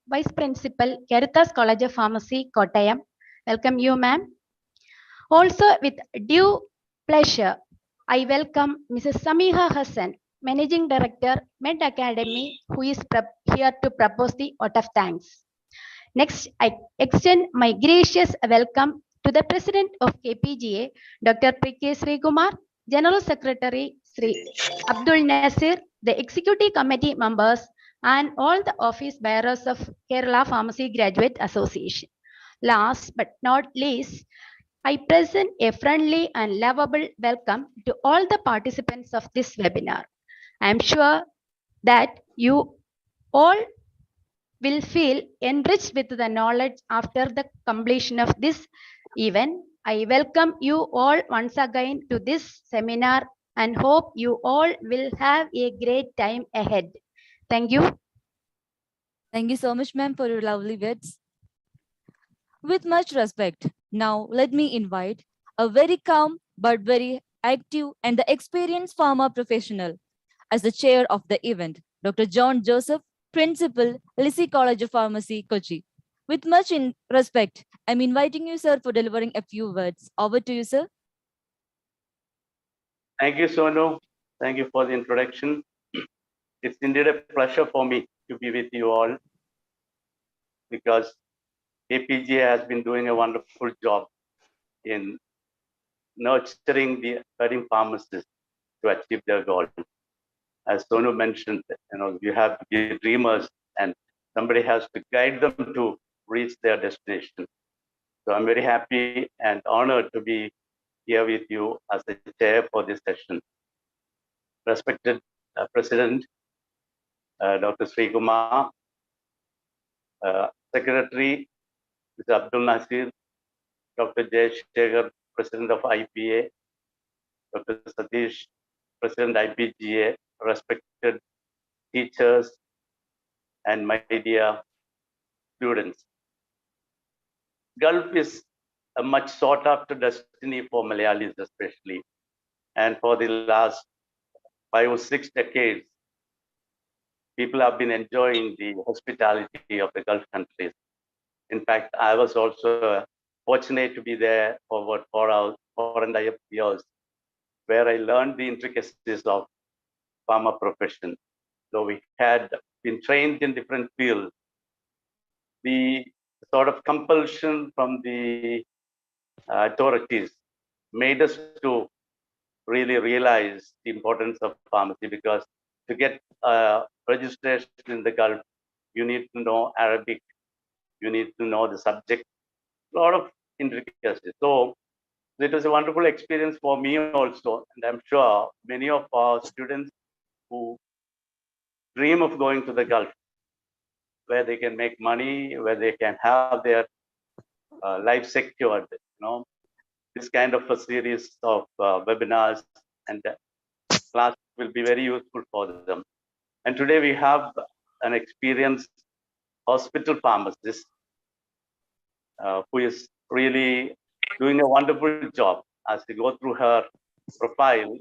Vice Principal, Caritas College of Pharmacy, Kottayam. Welcome you, ma'am. Also, with due pleasure, I welcome Mrs. Samiha Hassan, Managing Director, Med Academy, who is here to propose the vote of thanks. Next, I extend my gracious welcome to the President of KPGA, Dr. P.K. Srikumar, General Secretary Sri Abdul Nasir, the Executive Committee members, and all the office bearers of Kerala Pharmacy Graduate Association. Last but not least, I present a friendly and lovable welcome to all the participants of this webinar. I am sure that you all will feel enriched with the knowledge after the completion of this event. I welcome you all once again to this seminar and hope you all will have a great time ahead. Thank you. Thank you so much, ma'am, for your lovely words. With much respect, now let me invite a very calm but very active and the experienced pharma professional as the chair of the event, Dr. John Joseph, Principal, Lisi College of Pharmacy, Kochi. With much respect, I'm inviting you, sir, for delivering a few words. Over to you, sir. Thank you, Sonu. Thank you for the introduction. It's indeed a pleasure for me to be with you all because KPGA has been doing a wonderful job in nurturing the budding pharmacists to achieve their goal. As Sonu mentioned, you have to be dreamers and somebody has to guide them to reach their destination. So I'm very happy and honored to be here with you as the chair for this session. Respected President, Dr. Sri Kumar, Secretary, Mr. Abdul Nasir, Dr. Jay Shekhar, President of IPA, Dr. Satish, President IPGA, respected teachers, and my dear students. Gulf is a much sought after destiny for Malayalis especially. And for the last 5 or 6 decades, people have been enjoying the hospitality of the Gulf countries. In fact, I was also fortunate to be there for about 4.5 years, where I learned the intricacies of pharma profession. So we had been trained in different fields. The sort of compulsion from the authorities made us to really realize the importance of pharmacy because to get registration in the Gulf, you need to know Arabic, you need to know the subject, a lot of intricacies. So it was a wonderful experience for me also, and I'm sure many of our students who dream of going to the Gulf, where they can make money, where they can have their life secured, this kind of a series of webinars and class will be very useful for them. And today we have an experienced hospital pharmacist who is really doing a wonderful job. As we go through her profile,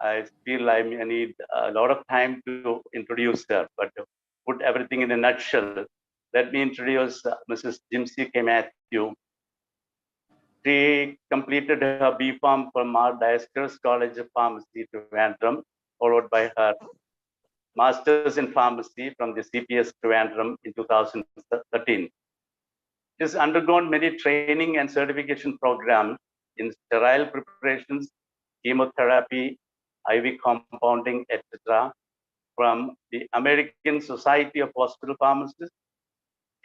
I feel I need a lot of time to introduce her, but to put everything in a nutshell, let me introduce Mrs. Jimcy Mathew. She completed her B.Pharm from our Diocese College of Pharmacy, Trivandrum, followed by her Masters in Pharmacy from the CPS Trivandrum in 2013. She has undergone many training and certification programs in sterile preparations, chemotherapy, IV compounding, etc., from the American Society of Hospital Pharmacists,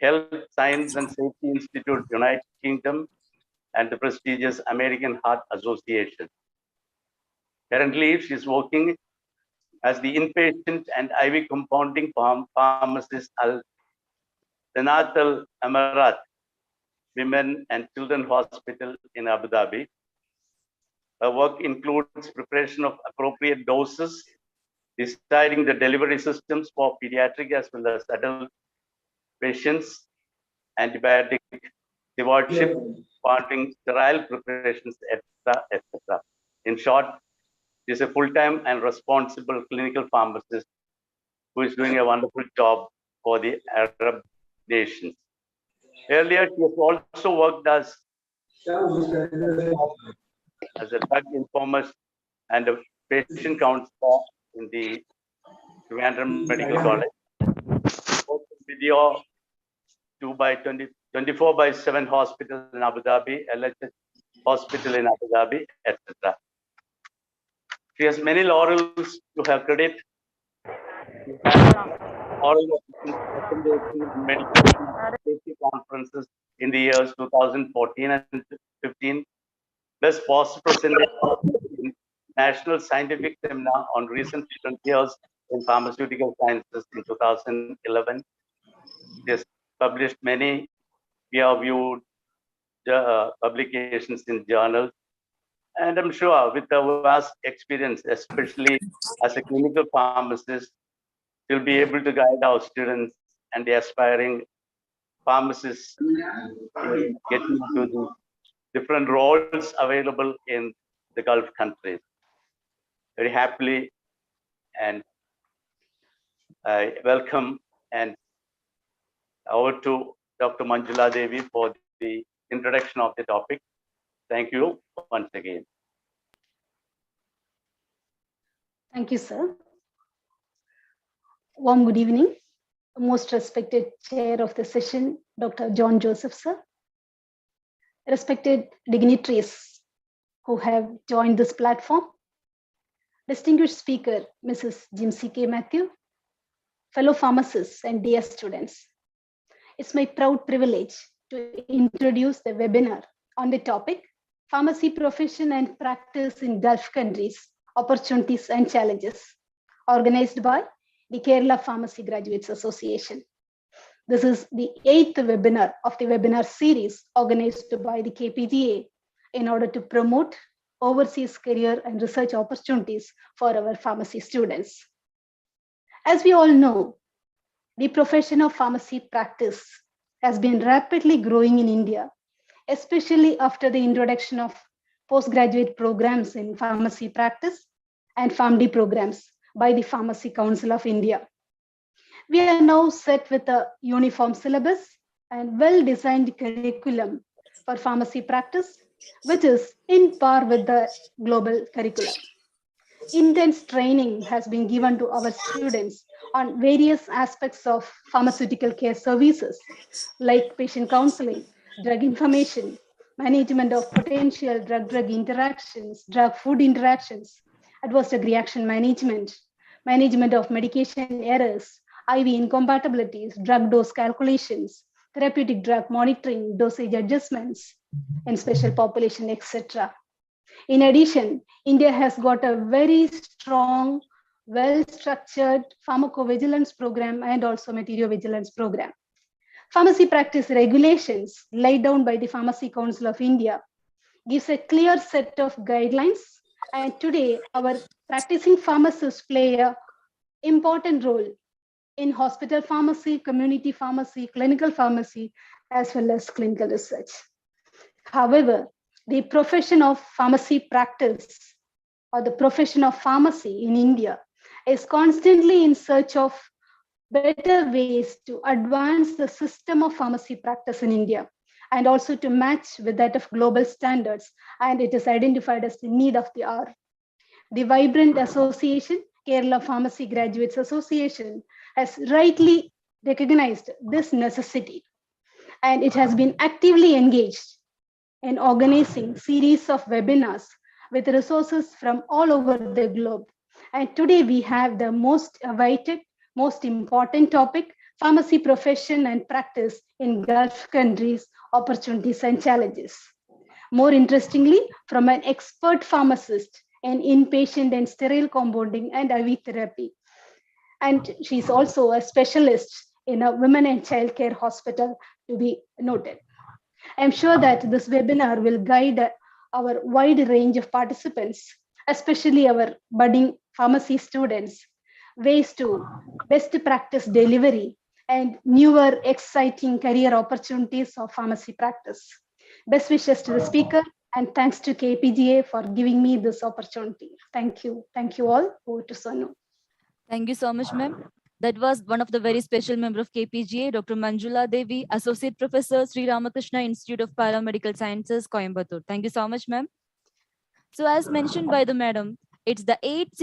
Health Science and Safety Institute, United Kingdom, and the prestigious American Heart Association. Currently, she is working as the inpatient and IV compounding pharmacist at Danat Emarat Women and Children Hospital in Abu Dhabi. Her work includes preparation of appropriate doses, deciding the delivery systems for pediatric as well as adult patients, antibiotic stewardship, funding sterile preparations, etc., etc. In short, she is a full-time and responsible clinical pharmacist who is doing a wonderful job for the Arab nations. Earlier, she has also worked as a drug informer and a patient counselor in the Trivandrum Medical College. Video 24/7 hospital in Abu Dhabi, LHS hospital in Abu Dhabi, etc. She has many laurels to her credit. She has oral presentation in medical safety conferences in the years 2014 and 15. Plus, past presentation in National Scientific Seminar on Recent Frontiers in Pharmaceutical Sciences in 2011. She has published many peer-reviewed publications in journals. And I'm sure with her vast experience, especially as a clinical pharmacist, she'll be able to guide our students and the aspiring pharmacists in getting into the different roles available in the Gulf countries. Very happily, and I welcome and over to Dr. Manjula Devi for the introduction of the topic. Thank you once again. Thank you, sir. Warm good evening. Most respected chair of the session, Dr. John Joseph, sir. Respected dignitaries who have joined this platform. Distinguished speaker, Mrs. Jimcy Mathew. Fellow pharmacists and dear students. It's my proud privilege to introduce the webinar on the topic, Pharmacy Profession and Practice in Gulf Countries, Opportunities and Challenges, organized by the Kerala Pharmacy Graduates Association. This is the 8th webinar of the webinar series organized by the KPGA in order to promote overseas career and research opportunities for our pharmacy students. As we all know, the profession of pharmacy practice has been rapidly growing in India, especially after the introduction of postgraduate programs in pharmacy practice and PharmD programs by the Pharmacy Council of India. We are now set with a uniform syllabus and well-designed curriculum for pharmacy practice, which is in par with the global curriculum. Intense training has been given to our students on various aspects of pharmaceutical care services, like patient counseling, drug information, management of potential drug-drug interactions, drug-food interactions, adverse drug reaction management, management of medication errors, IV incompatibilities, drug dose calculations, therapeutic drug monitoring, dosage adjustments, and special population, etc. In addition, India has got a very strong, well-structured pharmacovigilance program and also material-vigilance program. Pharmacy practice regulations laid down by the Pharmacy Council of India gives a clear set of guidelines, and today our practicing pharmacists play an important role in hospital pharmacy, community pharmacy, clinical pharmacy, as well as clinical research. However, the profession of pharmacy practice or the profession of pharmacy in India is constantly in search of better ways to advance the system of pharmacy practice in India and also to match with that of global standards. And it is identified as the need of the hour. The vibrant association, Kerala Pharmacy Graduates Association, has rightly recognized this necessity, and it has been actively engaged in organizing series of webinars with resources from all over the globe. And today we have the most awaited, most important topic, pharmacy profession and practice in Gulf countries, opportunities and challenges. More interestingly, from an expert pharmacist in inpatient and sterile compounding and IV therapy. And she's also a specialist in a women and child care hospital, to be noted. I'm sure that this webinar will guide our wide range of participants, especially our budding pharmacy students, ways to best practice delivery and newer exciting career opportunities of pharmacy practice. Best wishes to the speaker, and thanks to KPGA for giving me this opportunity. Thank you. Thank you all. Over to Sonu. Thank you so much, ma'am. That was one of the very special member of KPGA, Dr. Manjula Devi, Associate Professor, Sri Ramakrishna Institute of Paramedical Sciences, Coimbatore. Thank you so much, ma'am. So as mentioned by the madam, it's the eighth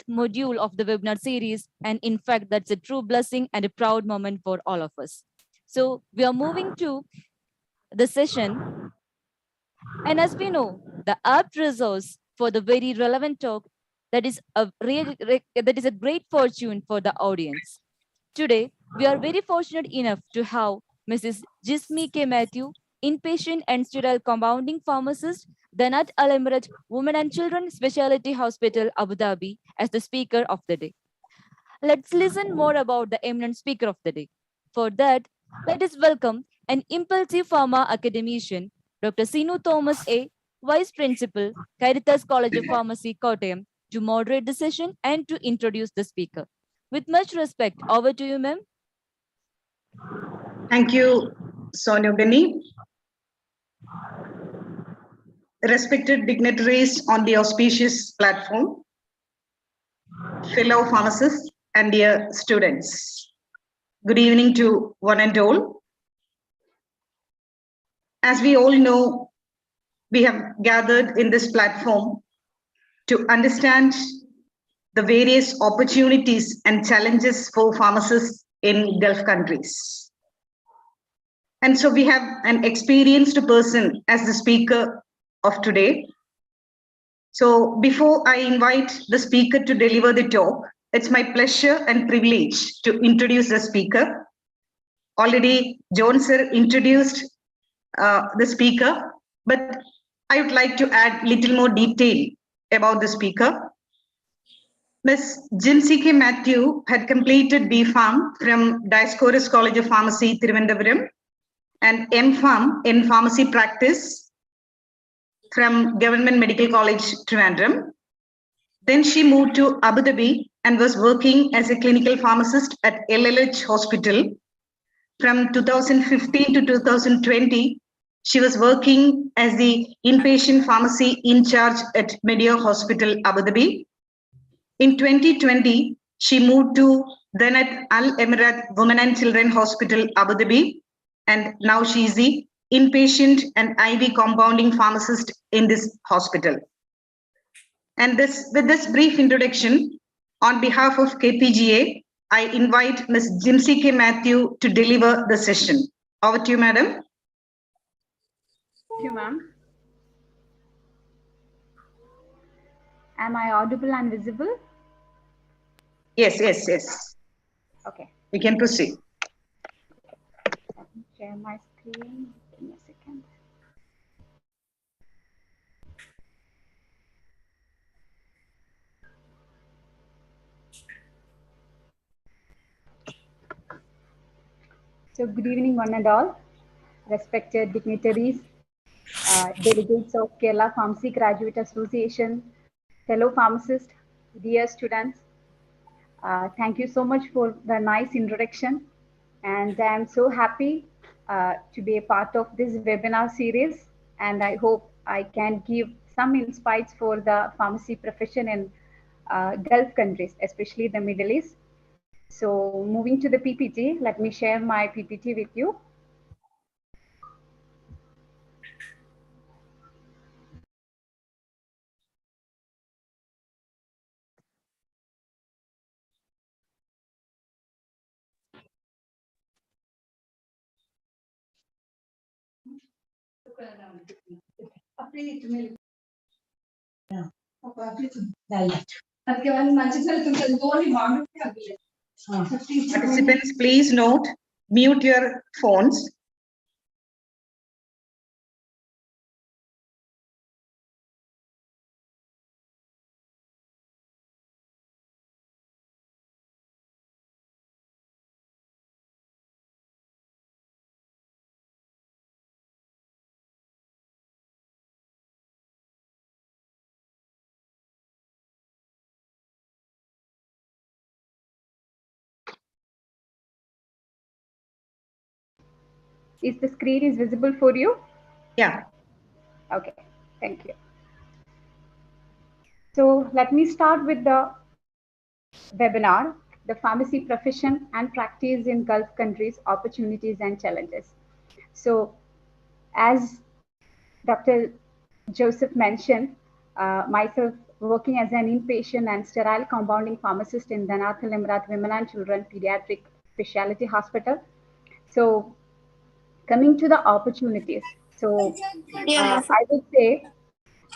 module of the webinar series. And in fact, that's a true blessing and a proud moment for all of us. So we are moving to the session. And as we know, the apt resource for the very relevant talk, that is a great fortune for the audience. Today, we are very fortunate enough to have Mrs. Jimcy K. Mathew, Inpatient and Sterile Compounding Pharmacist, Danat Emarat Women and Children Speciality Hospital, Abu Dhabi, as the speaker of the day. Let's listen more about the eminent speaker of the day. For that, let us welcome an impulsive pharma academician, Dr. Sinu Thomas A., Vice Principal, Caritas College of Pharmacy, Kottayam, to moderate the session and to introduce the speaker. With much respect, over to you, ma'am. Thank you, Sonia Benny. Respected dignitaries on the auspicious platform, fellow pharmacists and dear students. Good evening to one and all. As we all know, we have gathered in this platform to understand the various opportunities and challenges for pharmacists in Gulf countries. And so we have an experienced person as the speaker of today. So before I invite the speaker to deliver the talk, it's my pleasure and privilege to introduce the speaker. Already John sir introduced the speaker, but I would like to add little more detail about the speaker. Ms. Jimcy K. Mathew had completed B.Pharm from Dioscorus College of Pharmacy, Thiruvananthapuram, and M.Pharm in Pharmacy Practice from Government Medical College, Trivandrum. Then she moved to Abu Dhabi and was working as a clinical pharmacist at LLH Hospital. From 2015 to 2020, she was working as the inpatient pharmacy in charge at Media Hospital, Abu Dhabi. In 2020, she moved to Danat Emarat Women and Children Hospital, Abu Dhabi, and now she is the inpatient and IV compounding pharmacist in this hospital. And with this brief introduction, on behalf of KPGA, I invite Ms. Jimcy K. Mathew to deliver the session. Over to you, madam. Thank you, ma'am. Am I audible and visible? Yes, yes, yes. Okay. We can proceed. Let me share my screen. Give me a second. So good evening, one and all. Respected dignitaries, delegates of Kerala Pharmacy Graduate Association, fellow pharmacists, dear students. Thank you so much for the nice introduction. And I'm so happy to be a part of this webinar series. And I hope I can give some insights for the pharmacy profession in Gulf countries, especially the Middle East. So moving to the PPT, let me share my PPT with you. Participants, please note, mute your phones. Is the screen is visible for you? Yeah. Okay, thank you. So let me start with the webinar. the pharmacy profession and practice in Gulf countries, opportunities and challenges. So as Dr. Joseph mentioned, myself working as an inpatient and sterile compounding pharmacist in Danat, Emarat Women and Children Pediatric Speciality Hospital. So coming to the opportunities. So I would say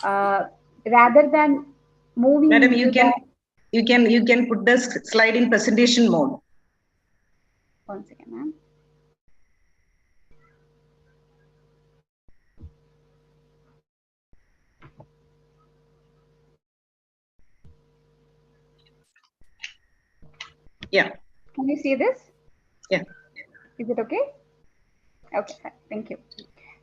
rather than moving Madam, into you can put the slide in presentation mode. One second, ma'am. Yeah. Can you see this? Yeah. Is it okay? Okay, thank you.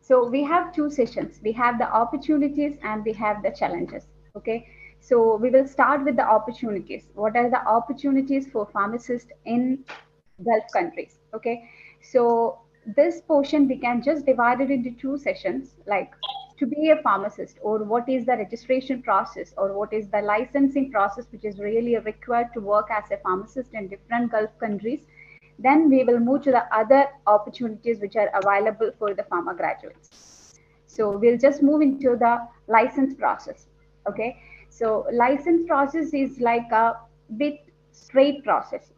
So we have two sessions. We have the opportunities and we have the challenges. Okay. So we will start with the opportunities. What are the opportunities for pharmacists in Gulf countries? Okay. So this portion we can just divide it into two sessions, like to be a pharmacist, or what is the registration process, or what is the licensing process, which is really required to work as a pharmacist in different Gulf countries. Then we will move to the other opportunities which are available for the pharma graduates. So we'll just move into the license process. Okay. So license process is like a bit straight process,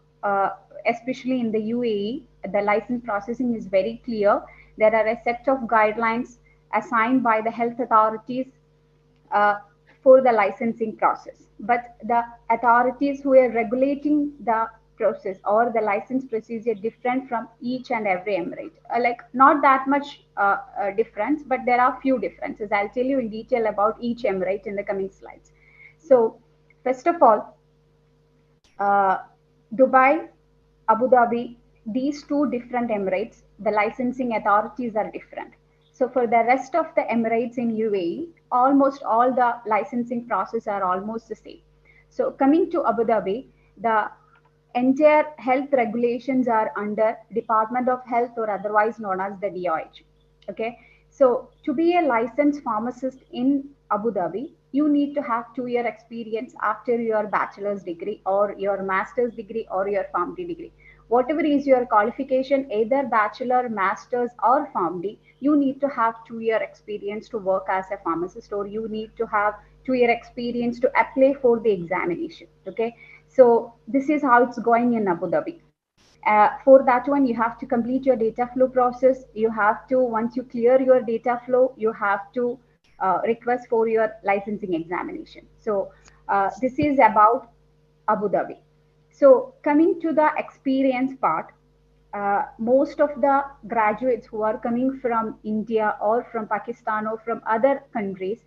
especially in the UAE. The license processing is very clear. There are a set of guidelines assigned by the health authorities for the licensing process. But the authorities who are regulating the process or the license procedure different from each and every emirate. Like not that much difference, but there are few differences. I'll tell you in detail about each emirate in the coming slides. So first of all, Dubai, Abu Dhabi, these two different emirates, the licensing authorities are different. So for the rest of the emirates in UAE, almost all the licensing process are almost the same. So coming to Abu Dhabi, the entire health regulations are under Department of Health, or otherwise known as the DOH. Okay. So to be a licensed pharmacist in Abu Dhabi, you need to have 2-year experience after your bachelor's degree or your master's degree or your PharmD degree. Whatever is your qualification, either bachelor, master's or PharmD, you need to have 2-year experience to work as a pharmacist, or you need to have 2-year experience to apply for the examination. Okay. So this is how it's going in Abu Dhabi. For that one, you have to complete your data flow process. You have to, once you clear your data flow, you have to request for your licensing examination. So this is about Abu Dhabi. So coming to the experience part, most of the graduates who are coming from India or from Pakistan or from other countries,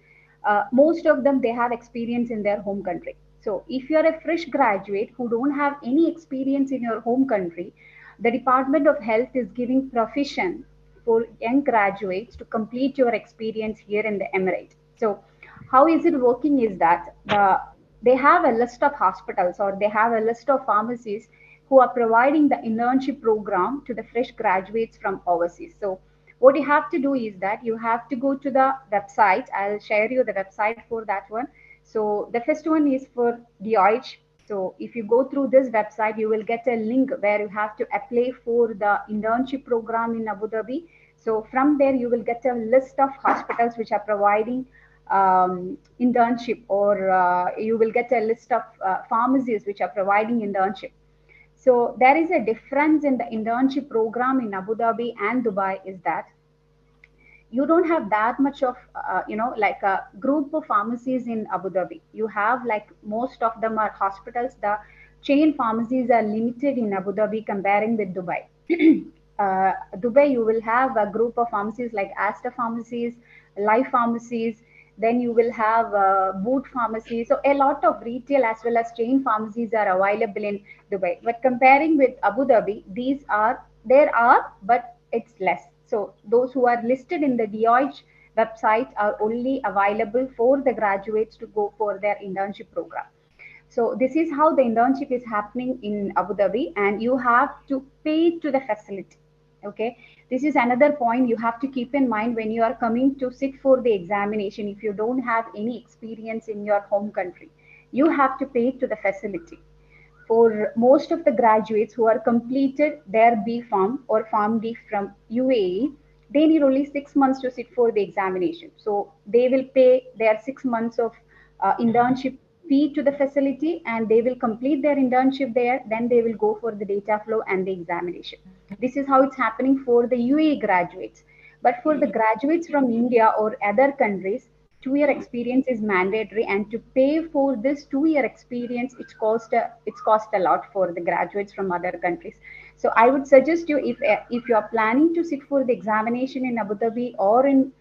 most of them, they have experience in their home country. So if you're a fresh graduate who don't have any experience in your home country, the Department of Health is giving provision for young graduates to complete your experience here in the Emirate. So how is it working is that they have a list of hospitals, or they have a list of pharmacies who are providing the internship program to the fresh graduates from overseas. So what you have to do is that you have to go to the website. I'll share you the website for that one. So the first one is for DOH. So if you go through this website, you will get a link where you have to apply for the internship program in Abu Dhabi. So from there, you will get a list of hospitals which are providing internship, or you will get a list of pharmacies which are providing internship. So there is a difference in the internship program in Abu Dhabi and Dubai, is that you don't have that much of, like a group of pharmacies in Abu Dhabi. You have, like, most of them are hospitals. The chain pharmacies are limited in Abu Dhabi comparing with Dubai. Dubai, you will have a group of pharmacies like Asta pharmacies, Life pharmacies, then you will have boot pharmacies. So a lot of retail as well as chain pharmacies are available in Dubai. But comparing with Abu Dhabi, there are, but it's less. So those who are listed in the DOH website are only available for the graduates to go for their internship program. So this is how the internship is happening in Abu Dhabi, and you have to pay to the facility. Okay, this is another point you have to keep in mind when you are coming to sit for the examination. If you don't have any experience in your home country, you have to pay to the facility. for most of the graduates who are completed their B Farm or Farm D from UAE, they need only 6 months to sit for the examination. So they will pay their 6 months of internship fee to the facility, and they will complete their internship there. Then they will go for the data flow and the examination. This is how it's happening for the UAE graduates. But for the graduates from India or other countries, 2 year experience is mandatory, and to pay for this 2 year experience, it's cost a lot for the graduates from other countries. So I would suggest you, if you are planning to sit for the examination in Abu Dhabi or in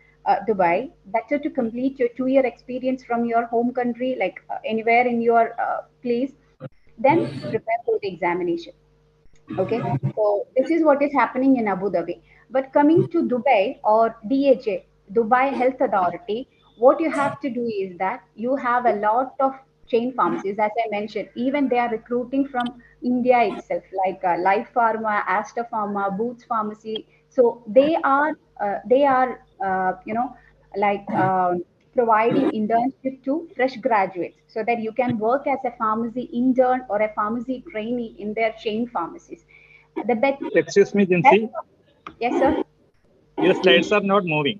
Dubai, better to complete your 2 year experience from your home country, like anywhere in your place, then prepare for the examination. Okay, so this is what is happening in Abu Dhabi. But coming to Dubai or DHA, Dubai Health Authority, what you have to do is that you have a lot of chain pharmacies, as I mentioned. Even they are recruiting from India itself, like Life Pharma, Asta Pharma, Boots Pharmacy. So they are like providing internship to fresh graduates so that you can work as a pharmacy intern or a pharmacy trainee in their chain pharmacies. The best. Excuse me, Jimcy. Yes, sir. Your slides are not moving.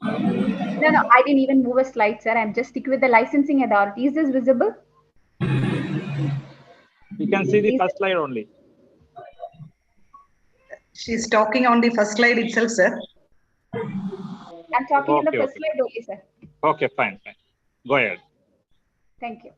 No, no, I didn't even move a slide, sir. I'm just sticking with the licensing authority. Is this visible? You can see the first slide only. She's talking on the first slide itself, sir. I'm talking on the first slide only, sir. Okay, fine. Go ahead. Thank you.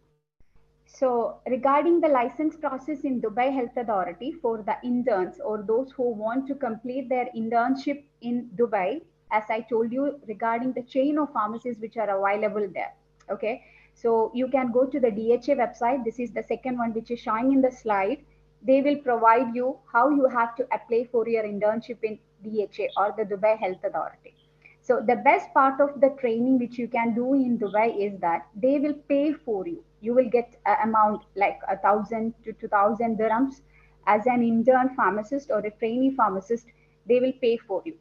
So regarding the license process in Dubai Health Authority for the interns or those who want to complete their internship in Dubai, as I told you regarding the chain of pharmacies which are available there. Okay, so you can go to the DHA website. This is the second one which is showing in the slide. They will provide you how you have to apply for your internship in DHA or the Dubai Health Authority. So the best part of the training which you can do in Dubai is that they will pay for you. You will get an amount like 1,000 to 2,000 dirhams as an intern pharmacist or a trainee pharmacist. They will pay for you.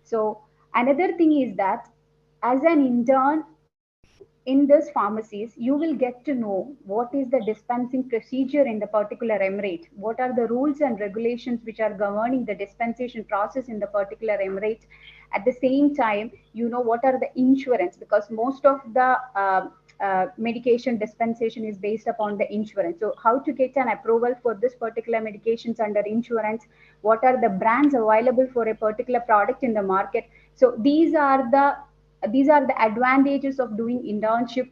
So another thing is that as an intern in these pharmacies, you will get to know what is the dispensing procedure in the particular emirate. What are the rules and regulations which are governing the dispensation process in the particular emirate. At the same time, you know what are the insurance, because most of the medication dispensation is based upon the insurance. So how to get an approval for this particular medications under insurance, what are the brands available for a particular product in the market. So these are the advantages of doing internship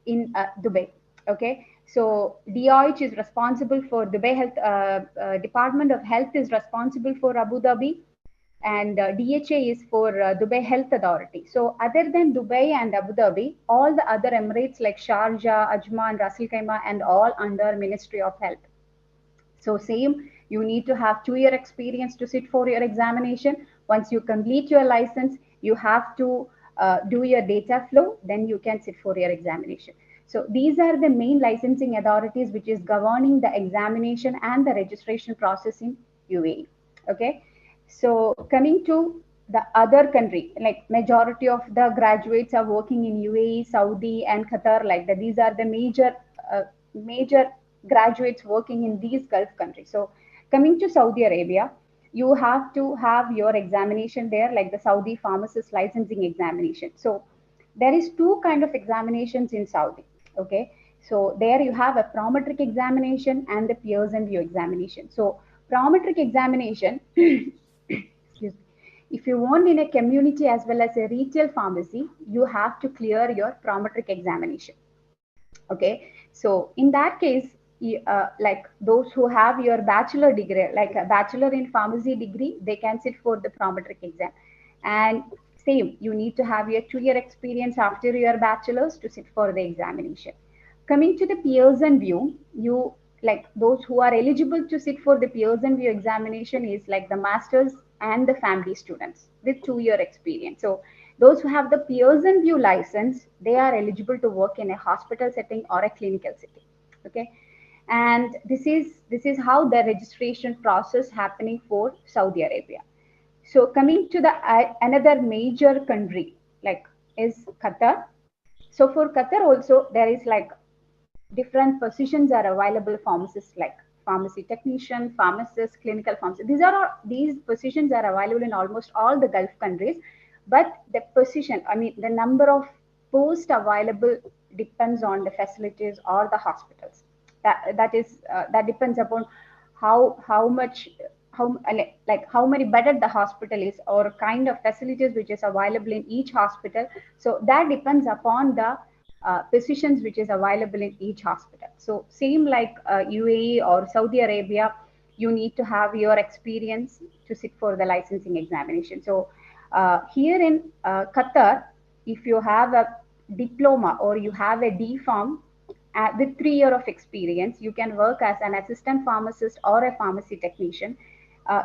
in Dubai. Okay, so DOH is responsible for Dubai Health, Department of Health is responsible for Abu Dhabi, and DHA is for Dubai Health Authority. So other than Dubai and Abu Dhabi, all the other emirates like Sharjah, Ajman, Ras Al Khaimah, and all under Ministry of Health. So same, you need to have 2-year experience to sit for your examination. Once you complete your license, you have to do your data flow, then you can sit for your examination. So these are the main licensing authorities which is governing the examination and the registration process in UAE. Okay, so coming to the other country, like majority of the graduates are working in UAE, Saudi, and Qatar, like that. These are the major graduates working in these Gulf countries. So coming to Saudi Arabia, you have to have your examination there, like the Saudi pharmacist licensing examination. So there is 2 kind of examinations in Saudi. Okay, so there you have a prometric examination and the Pearson view examination. So prometric examination, excuse me, if you want in a community as well as a retail pharmacy, you have to clear your prometric examination. Okay, so in that case, like those who have your bachelor degree, like a bachelor in pharmacy degree, they can sit for the prometric exam. And same, you need to have your 2-year experience after your bachelor's to sit for the examination. Coming to the Pearson view, you like those who are eligible to sit for the Pearson view examination is like the masters and the family students with 2-year experience. So those who have the Pearson view license, they are eligible to work in a hospital setting or a clinical setting. Okay, and this is how the registration process happening for Saudi Arabia. So coming to the another major country like is Qatar. So for Qatar also there is like different positions are available. Pharmacists like pharmacy technician, pharmacist, clinical pharmacist. These positions are available in almost all the Gulf countries. But the position, I mean, the number of posts available depends on the facilities or the hospitals. That depends upon how much how many bedded the hospital is, or kind of facilities which is available in each hospital. So that depends upon the positions which is available in each hospital. So same like UAE or Saudi Arabia, you need to have your experience to sit for the licensing examination. So here in Qatar, if you have a diploma or you have a D Pharm with 3 years of experience, you can work as an assistant pharmacist or a pharmacy technician.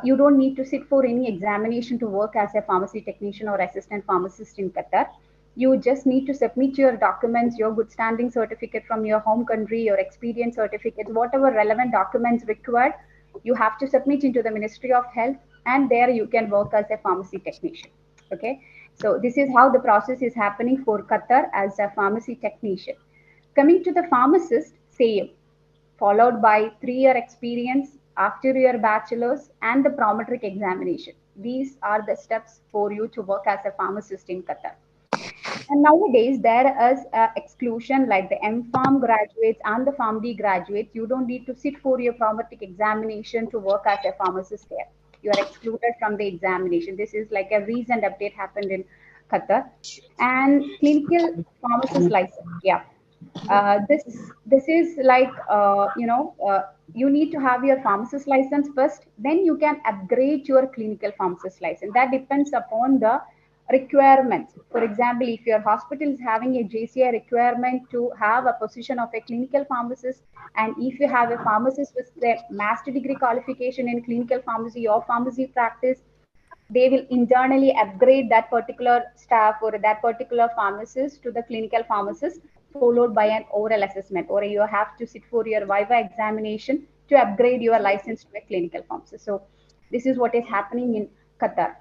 You don't need to sit for any examination to work as a pharmacy technician or assistant pharmacist in Qatar. You just need to submit your documents, your good standing certificate from your home country, your experience certificate, whatever relevant documents required, you have to submit into the Ministry of Health, and there you can work as a pharmacy technician. Okay, so this is how the process is happening for Qatar as a pharmacy technician. Coming to the pharmacist, same, followed by 3-year experience after your bachelor's and the prometric examination. These are the steps for you to work as a pharmacist in Qatar. And nowadays, there is exclusion like the M-Pharm graduates and the PharmD graduates. You don't need to sit for your pharmaceutical examination to work as a pharmacist there. You are excluded from the examination. This is like a recent update happened in Qatar. And clinical pharmacist license, yeah. This is like, you need to have your pharmacist license first, then you can upgrade your clinical pharmacist license. That depends upon the requirements. For example, if your hospital is having a JCI requirement to have a position of a clinical pharmacist, and if you have a pharmacist with a master degree qualification in clinical pharmacy or pharmacy practice, they will internally upgrade that particular staff or that particular pharmacist to the clinical pharmacist, followed by an oral assessment, or you have to sit for your Viva examination to upgrade your license to a clinical pharmacist. So this is what is happening in Qatar.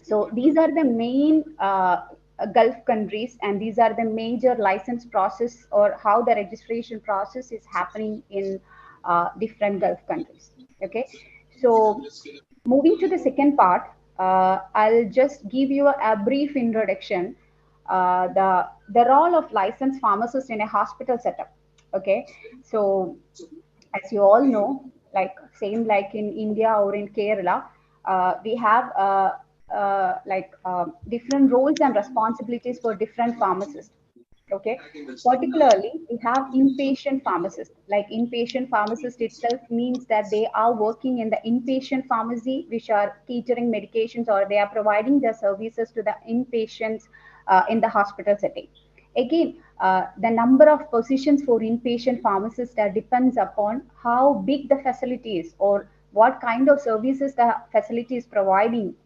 So these are the main Gulf countries, and these are the major license process or how the registration process is happening in different Gulf countries. Okay, so moving to the second part, I'll just give you a brief introduction. The role of licensed pharmacist in a hospital setup. Okay, so as you all know, like same like in India or in Kerala, we have different roles and responsibilities for different pharmacists. Okay, particularly we have inpatient pharmacist. Like inpatient pharmacist itself means that they are working in the inpatient pharmacy, which are catering medications, or they are providing their services to the inpatients in the hospital setting. Again, the number of positions for inpatient pharmacists that depends upon how big the facility is or what kind of services the facility is providing.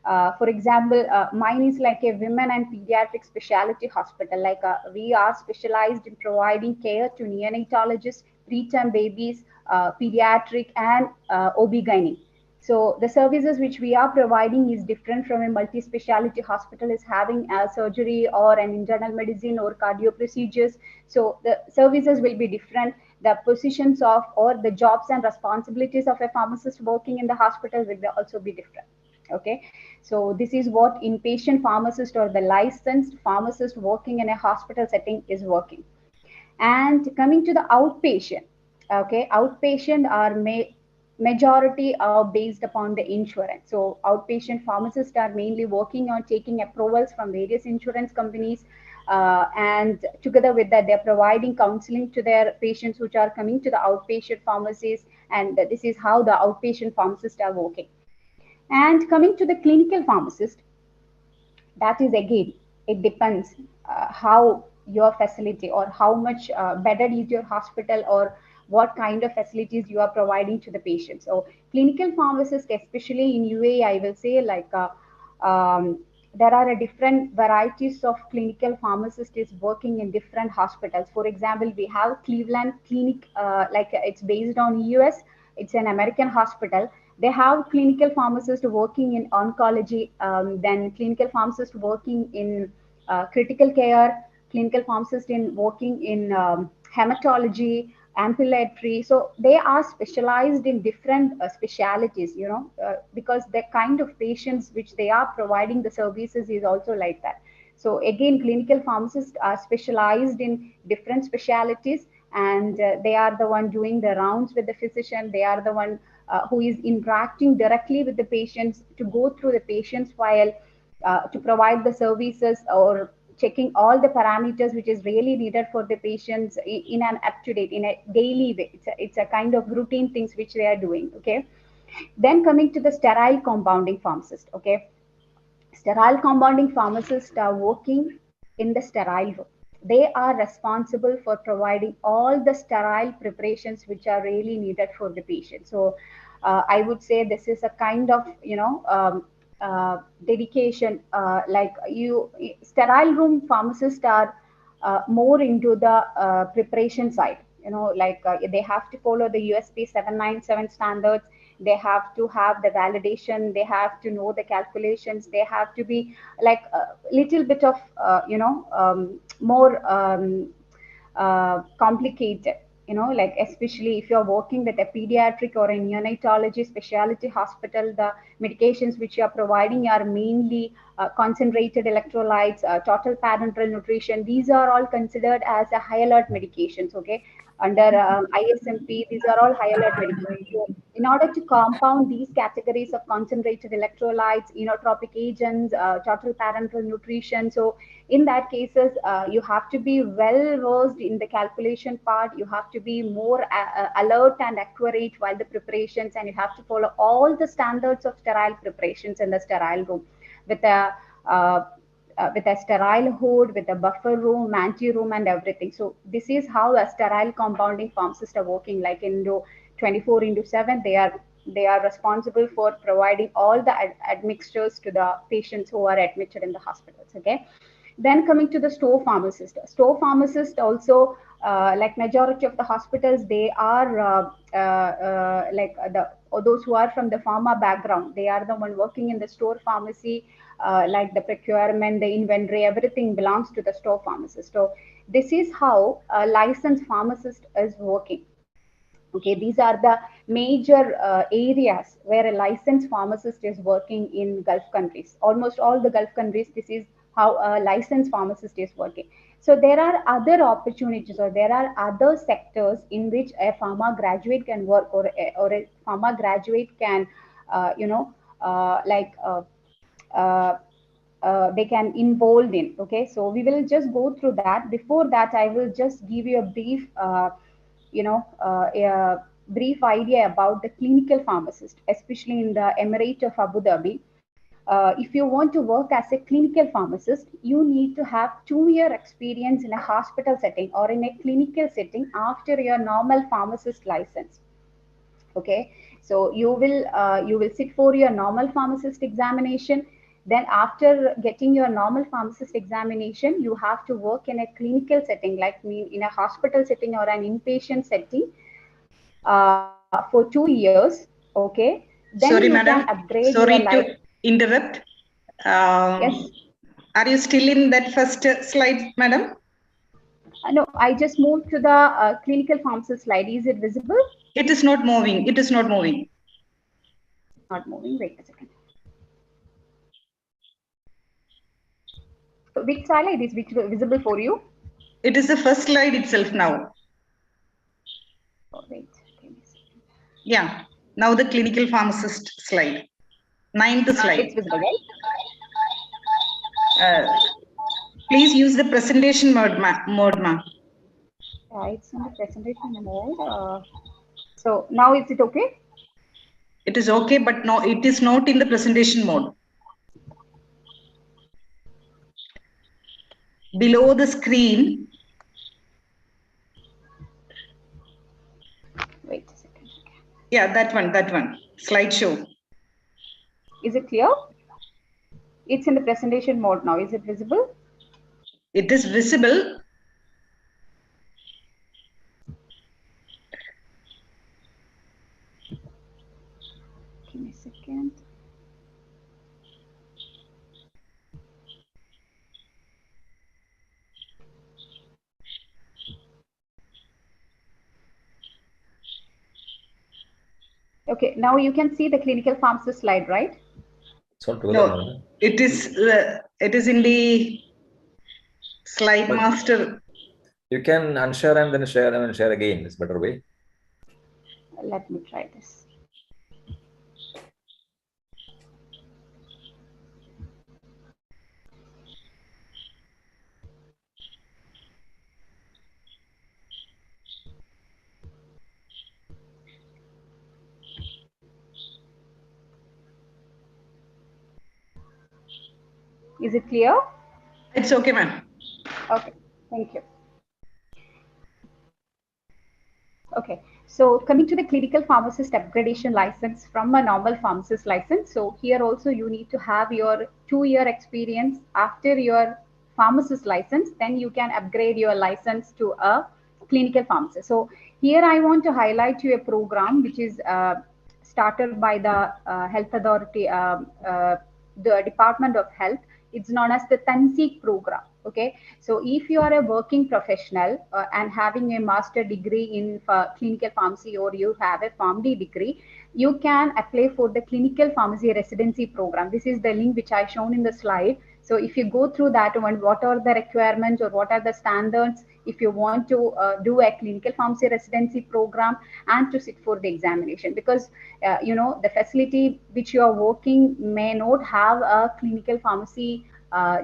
For example, mine is like a women and pediatric specialty hospital. Like we are specialized in providing care to neonatologists, preterm babies, pediatric, and OB-GYN. So the services which we are providing is different from a multi-speciality hospital is having a surgery or an internal medicine or cardio procedures. So the services will be different. The positions of or the jobs and responsibilities of a pharmacist working in the hospital will also be different. Okay, so this is what inpatient pharmacist or the licensed pharmacist working in a hospital setting is working. And coming to the outpatient, okay, outpatient are majority are based upon the insurance. So outpatient pharmacists are mainly working on taking approvals from various insurance companies, and together with that, they're providing counseling to their patients which are coming to the outpatient pharmacies, and this is how the outpatient pharmacists are working. And coming to the clinical pharmacist, that is again, it depends how your facility or how much bedded is your hospital or what kind of facilities you are providing to the patient. So clinical pharmacist, especially in UAE, I will say like there are a different varieties of clinical pharmacist is working in different hospitals. For example, we have Cleveland Clinic, like it's based on US, it's an American hospital. They have clinical pharmacists working in oncology, then clinical pharmacists working in critical care, clinical pharmacists in working in hematology, ambulatory. So they are specialized in different specialities, you know, because the kind of patients which they are providing the services is also like that. So again, clinical pharmacists are specialized in different specialities, and they are the one doing the rounds with the physician. They are the one who is interacting directly with the patients to go through the patient's file, to provide the services or checking all the parameters which is really needed for the patients in an up-to-date, in a daily way. It's a kind of routine things which they are doing, okay? Then coming to the sterile compounding pharmacist, okay? Sterile compounding pharmacists are working in the sterile room. They are responsible for providing all the sterile preparations which are really needed for the patient. So I would say this is a kind of, you know, dedication. Like sterile room pharmacists are more into the preparation side. You know, like they have to follow the USP 797 standards. They have to have the validation. They have to know the calculations. They have to be like a little bit of more complicated, you know, like especially if you're working with a pediatric or a neonatology specialty hospital, the medications which you are providing are mainly concentrated electrolytes, total parenteral nutrition. These are all considered as a high alert medications, okay? Under ISMP, these are all high alert medications. So in order to compound these categories of concentrated electrolytes, inotropic agents, total parenteral nutrition, so in that cases, you have to be well versed in the calculation part. You have to be more alert and accurate while the preparations, and you have to follow all the standards of sterile preparations in the sterile room with a sterile hood, with a buffer room, Mathew room, and everything. So this is how a sterile compounding pharmacists are working, like into 24/7. They are responsible for providing all the admixtures to the patients who are admitted in the hospitals. Okay. Then coming to the store pharmacist. Store pharmacist also, like majority of the hospitals, they are those who are from the pharma background. They are the one working in the store pharmacy, like the procurement, the inventory, everything belongs to the store pharmacist. So this is how a licensed pharmacist is working. Okay, these are the major areas where a licensed pharmacist is working in Gulf countries. Almost all the Gulf countries, this is how a licensed pharmacist is working. So there are other opportunities, or there are other sectors in which a pharma graduate can work, or a pharma graduate can, they can involved in. Okay, so we will just go through that. Before that, I will just give you a brief a brief idea about the clinical pharmacist, especially in the Emirate of Abu Dhabi. If you want to work as a clinical pharmacist, you need to have 2-year experience in a hospital setting or in a clinical setting after your normal pharmacist license. Okay, so you will sit for your normal pharmacist examination. Then after getting your normal pharmacist examination, you have to work in a clinical setting, like in a hospital setting or an inpatient setting, for 2 years. Okay, then Sorry, you madam. can upgrade Sorry your life. to interrupt. Yes. Are you still in that first slide, madam? No, I just moved to the clinical pharmacist slide. Is it visible? It is not moving. It is not moving. Not moving. Wait a second. So which slide is visible for you? It is the first slide itself now. Oh, wait. Yeah. Now the clinical pharmacist slide. 9th slide. It's visible, right? Please use the presentation mode, ma. It's in the presentation mode. So now is it okay? It is okay, but no, it is not in the presentation mode. Below the screen. Wait a second. Yeah, that one. Slideshow. Is it clear? It's in the presentation mode now. Is it visible? It is visible. Give me a second. Okay, now you can see the clinical pharmacist slide, right? It's all together No, now. it is in the slide But- master. You can unshare and then share and then share again. It's better way. Let me try this. Is it clear? It's okay, ma'am. Okay, thank you. Okay, so coming to the clinical pharmacist upgradation license from a normal pharmacist license. So here also you need to have your 2-year experience after your pharmacist license, then you can upgrade your license to a clinical pharmacist. So here I want to highlight to you a program which is started by the Health Authority, the Department of Health. It's known as the Tanseek program. Okay, so if you are a working professional and having a master degree in clinical pharmacy, or you have a PharmD degree, you can apply for the clinical pharmacy residency program. This is the link which I shown in the slide. So if you go through that one, what are the requirements or what are the standards if you want to do a clinical pharmacy residency program and to sit for the examination, because you know, the facility which you are working may not have a clinical pharmacy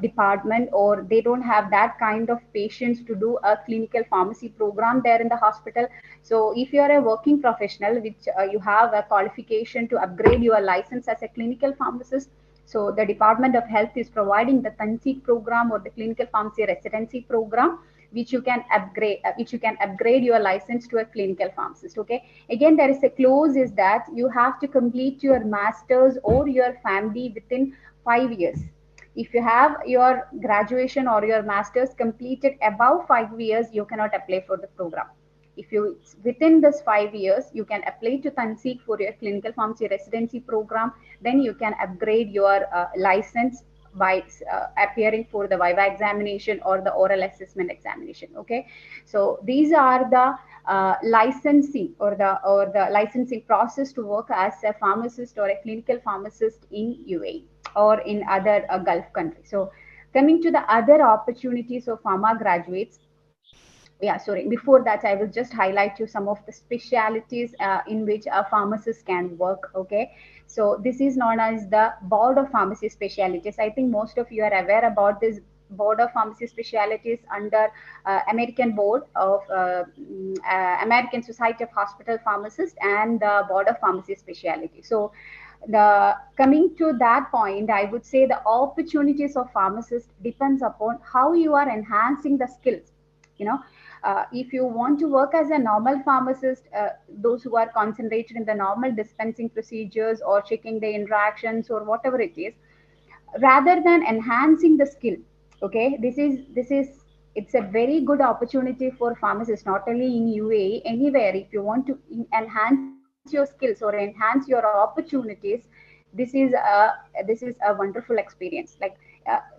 department, or they don't have that kind of patients to do a clinical pharmacy program there in the hospital. So if you are a working professional which you have a qualification to upgrade your license as a clinical pharmacist, so the Department of Health is providing the Tanseek program or the clinical pharmacy residency program, which you can upgrade your license to a clinical pharmacist. Okay, again there is a clause is that you have to complete your masters or your PharmD within 5 years. If you have your graduation or your master's completed above 5 years, you cannot apply for the program. If you within this 5 years, you can apply to Tanseek for your clinical pharmacy residency program, then you can upgrade your license by appearing for the Viva examination or the oral assessment examination. Okay, so these are the licensing or the licensing process to work as a pharmacist or a clinical pharmacist in UAE or in other Gulf countries. So coming to the other opportunities of pharma graduates, yeah, sorry, before that I will just highlight you some of the specialities in which a pharmacist can work. Okay, so this is known as the Board of Pharmacy Specialties. I think most of you are aware about this Board of Pharmacy Specialties under American Board of American Society of Hospital Pharmacists and the Board of Pharmacy Specialty. So the coming to that point, I would say the opportunities of pharmacists depends upon how you are enhancing the skills. You know, if you want to work as a normal pharmacist, those who are concentrated in the normal dispensing procedures or checking the interactions or whatever it is, rather than enhancing the skill, okay, this is it's a very good opportunity for pharmacists, not only in UAE, anywhere. If you want to enhance your skills or enhance your opportunities, this is a wonderful experience. Like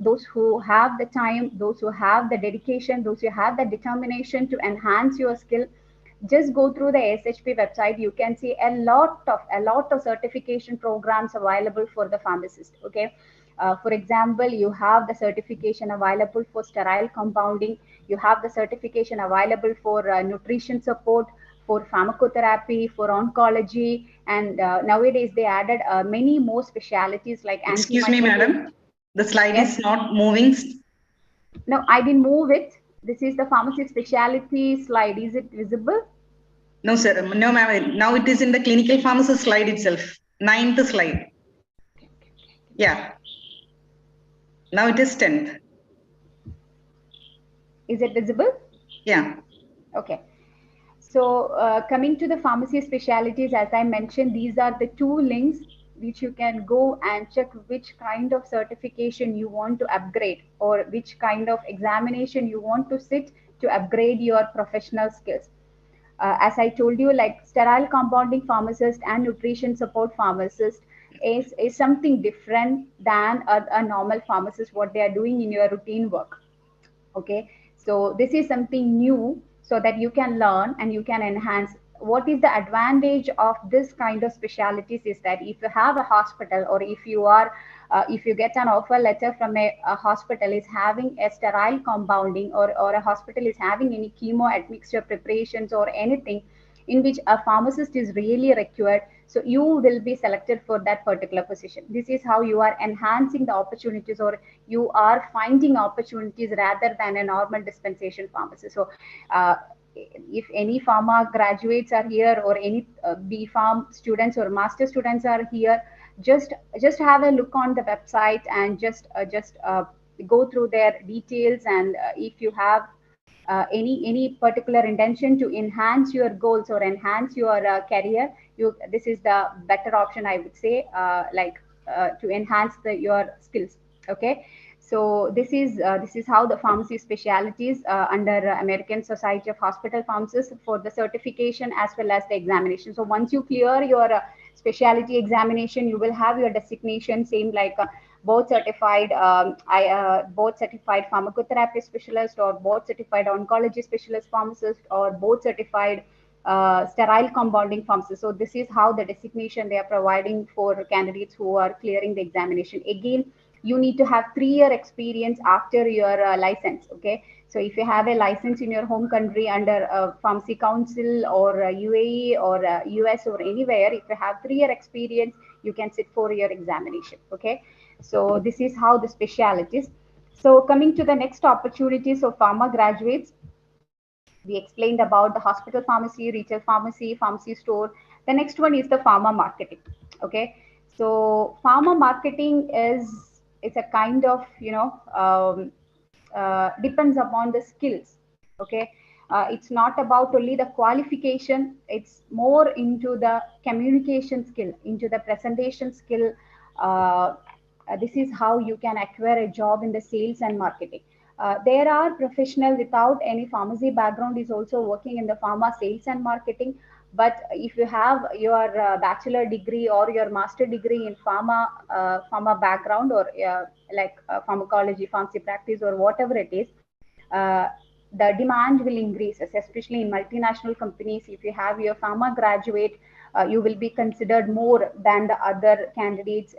those who have the time, those who have the dedication, those who have the determination to enhance your skill, just go through the SHP website. You can see a lot of certification programs available for the pharmacist. Okay, for example, you have the certification available for sterile compounding, you have the certification available for nutrition support, for pharmacotherapy, for oncology, and nowadays they added many more specialities like Excuse me, madam. The slide is not moving. No, I didn't move it. This is the pharmacy specialty slide. Is it visible? No, sir. No, ma'am. Now it is in the clinical pharmacist slide itself. 9th slide. Yeah. Now it is 10th. Is it visible? Yeah. Okay. So coming to the pharmacy specialties, as I mentioned, these are the 2 links which you can go and check which kind of certification you want to upgrade or which kind of examination you want to sit to upgrade your professional skills. As I told you, like sterile compounding pharmacist and nutrition support pharmacist is something different than a normal pharmacist, what they are doing in your routine work. Okay, so this is something new so that you can learn and you can enhance. what is the advantage of this kind of specialties is that if you have a hospital, or if you are if you get an offer letter from a hospital is having a sterile compounding, or a hospital is having any chemo admixture preparations or anything in which a pharmacist is really required, so you will be selected for that particular position. This is how you are enhancing the opportunities, or you are finding opportunities rather than a normal dispensation pharmacist. So if any pharma graduates are here, or any B Pharm students or master students are here, just have a look on the website and just go through their details. And if you have any particular intention to enhance your goals or enhance your career, this is the better option, I would say, to enhance your skills. Okay, so this is how the pharmacy specialties under American Society of Hospital Pharmacists for the certification as well as the examination. So once you clear your specialty examination, you will have your designation, same like board certified board certified pharmacotherapy specialist, or board certified oncology specialist pharmacist, or board certified sterile compounding pharmacist. So this is how the designation they are providing for candidates who are clearing the examination. Again, you need to have 3-year experience after your license. Okay, so if you have a license in your home country under Pharmacy Council, or UAE, or US, or anywhere, if you have 3-year experience, you can sit for your examination. Okay, so this is how the specialties. So coming to the next opportunities of pharma graduates, we explained about the hospital pharmacy, retail pharmacy, pharmacy store. The next one is the pharma marketing. Okay, so pharma marketing is it's a kind of depends upon the skills. Okay, it's not about only the qualification, it's more into the communication skill, into the presentation skill. This is how you can acquire a job in the sales and marketing. There are professionals without any pharmacy background is also working in the pharma sales and marketing. But if you have your bachelor degree or your master degree in pharma background, or pharmacology, pharmacy practice, or whatever it is, uh, the demand will increase, especially in multinational companies. If you have your pharma graduate, you will be considered more than the other candidates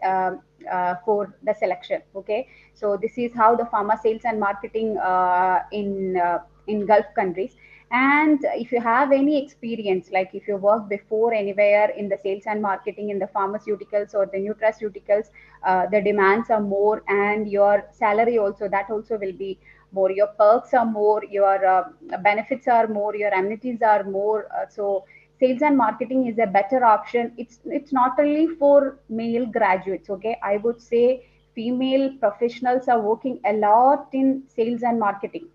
for the selection. Okay, so this is how the pharma sales and marketing in Gulf countries. And if you have any experience, like if you work before anywhere in the sales and marketing in the pharmaceuticals or the nutraceuticals, the demands are more, and your salary also, that also will be more, your perks are more, your benefits are more, your amenities are more. So sales and marketing is a better option. It's not only for male graduates. Okay, I would say female professionals are working a lot in sales and marketing.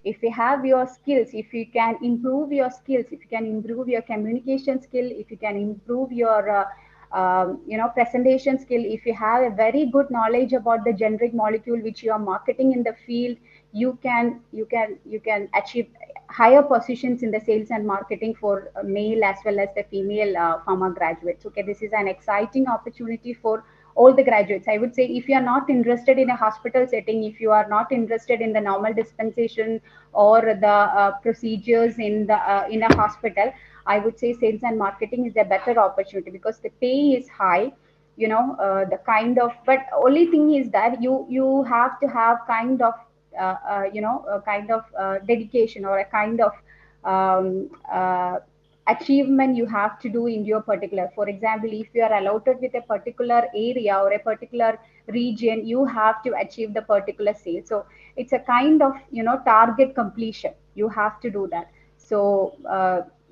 If you have your skills, if you can improve your skills, if you can improve your communication skill, if you can improve your presentation skill, if you have a very good knowledge about the generic molecule which you are marketing in the field, you can achieve higher positions in the sales and marketing for male as well as the female pharma graduates. Okay, this is an exciting opportunity for all the graduates. I would say if you are not interested in a hospital setting, if you are not interested in the normal dispensation or the procedures in a hospital, I would say sales and marketing is a better opportunity because the pay is high. The kind of, but only thing is that you have to have kind of a kind of dedication, or a kind of achievement you have to do in your particular. For example, if you are allotted with a particular area or a particular region, you have to achieve the particular sale. So it's a kind of target completion, you have to do that. So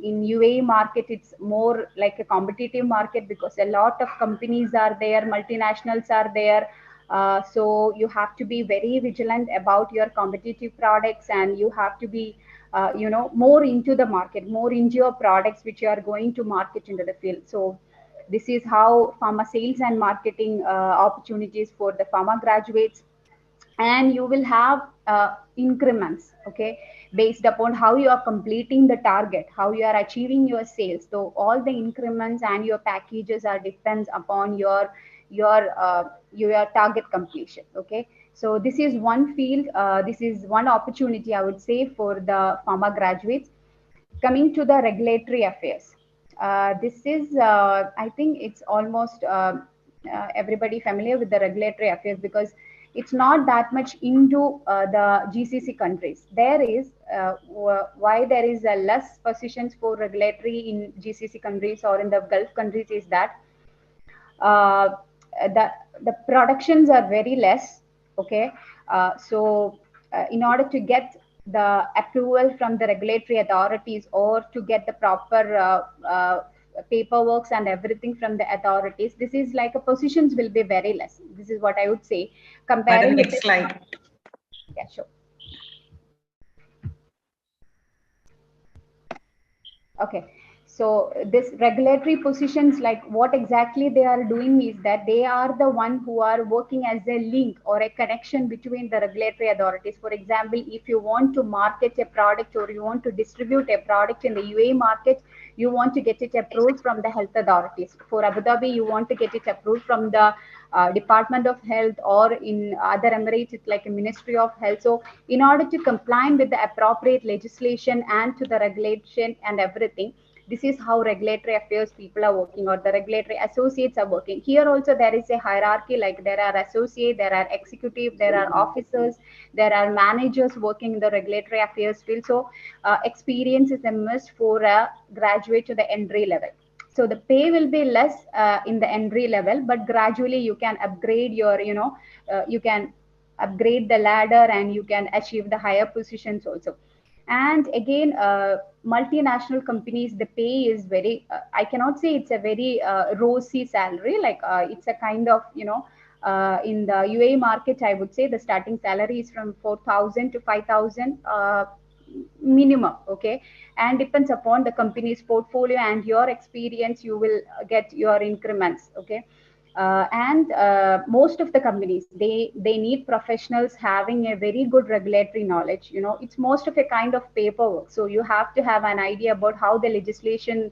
in UAE market, it's more like a competitive market because a lot of companies are there, multinationals are there. So you have to be very vigilant about your competitive products, and you have to be more into the market, more into your products which you are going to market into the field. So this is how pharma sales and marketing opportunities for the pharma graduates. And you will have increments, okay, based upon how you are completing the target, how you are achieving your sales. So all the increments and your packages are depends upon your target completion. Okay, so this is one field, this is one opportunity, I would say, for the pharma graduates. Coming to the regulatory affairs, this is, I think it's almost everybody familiar with the regulatory affairs because it's not that much into the GCC countries. There is why there is less positions for regulatory in GCC countries or in the Gulf countries is that uh, the productions are very less. Okay, in order to get the approval from the regulatory authorities or to get the proper paperwork and everything from the authorities, this is like a positions will be very less. This is what I would say comparing Madam, with next slide. yeah, sure. Okay, so this regulatory positions, like what exactly they are doing is that they are the one who are working as a link or a connection between the regulatory authorities. For example, if you want to market a product or you want to distribute a product in the UAE market, you want to get it approved from the health authorities. For Abu Dhabi, you want to get it approved from the Department of Health, or in other Emirates, it's like a Ministry of Health. So in order to comply with the appropriate legislation and to the regulation and everything, this is how regulatory affairs people are working, or the regulatory associates are working. Here also there is a hierarchy, like there are associate, there are executive, there are officers, there are managers working in the regulatory affairs field. So experience is a must for a graduate to the entry level. So the pay will be less in the entry level, but gradually you can upgrade your, you can upgrade the ladder and you can achieve the higher positions also. And again, multinational companies, the pay is very, I cannot say it's a very rosy salary, like it's a kind of, in the UAE market, I would say the starting salary is from 4,000 to 5,000 minimum. Okay, and depends upon the company's portfolio and your experience, you will get your increments. Okay, and most of the companies, they need professionals having a very good regulatory knowledge. It's most of a kind of paperwork, so you have to have an idea about how the legislation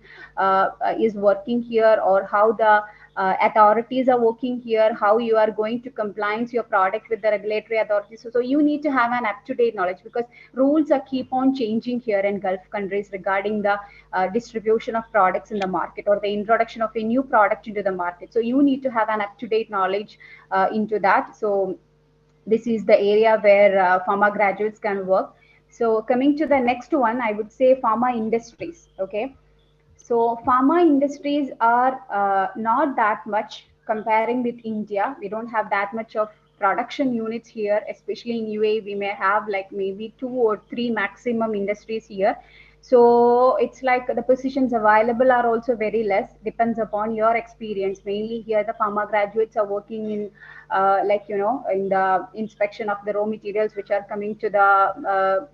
is working here, or how the authorities are working here, how you are going to compliance your product with the regulatory authorities. So you need to have an up-to-date knowledge, because rules are keep on changing here in Gulf countries regarding the distribution of products in the market, or the introduction of a new product into the market. So you need to have an up-to-date knowledge into that. So this is the area where pharma graduates can work. So coming to the next one, I would say pharma industries. Okay, so pharma industries are not that much comparing with India. We don't have that much of production units here, especially in UAE. We may have like maybe 2 or 3 maximum industries here. So it's like the positions available are also very less, depends upon your experience. Mainly here, the pharma graduates are working in in the inspection of the raw materials which are coming to the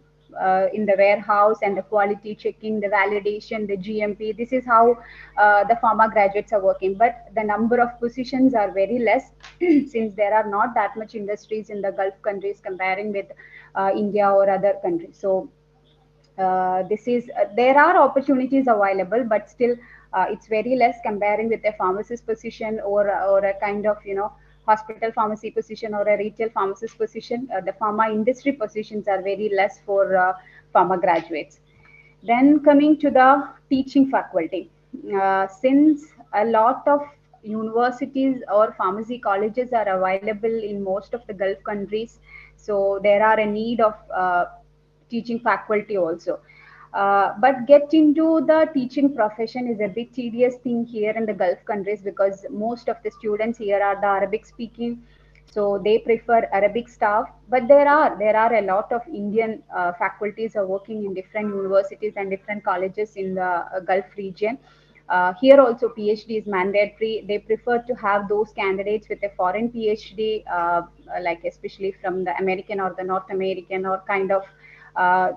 in the warehouse, and the quality checking, the validation, the GMP. This is how the pharma graduates are working. But the number of positions are very less since there are not that much industries in the Gulf countries comparing with India or other countries. So this is there are opportunities available, but still it's very less comparing with a pharmacist position, or a kind of hospital pharmacy position, or a retail pharmacist position. The pharma industry positions are very less for pharma graduates. Then coming to the teaching faculty, since a lot of universities or pharmacy colleges are available in most of the Gulf countries, so there are a need of teaching faculty also. But get into the teaching profession is a bit tedious thing here in the Gulf countries, because most of the students here are the Arabic speaking, so they prefer Arabic staff. But there are a lot of Indian faculties are working in different universities and different colleges in the Gulf region. Here also PhD is mandatory. They prefer to have those candidates with a foreign PhD, like especially from the American or the North American, or kind of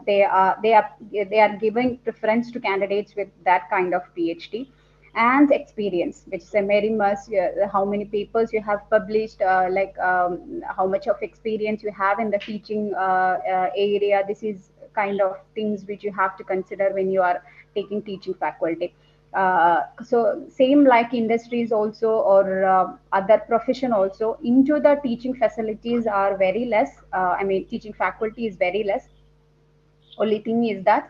they are giving preference to candidates with that kind of PhD. And experience, which is a very must. How many papers you have published, how much of experience you have in the teaching area. This is kind of things which you have to consider when you are taking teaching faculty. So same like industries also, or other profession also, into the teaching facilities are very less. Teaching faculty is very less. Only thing is that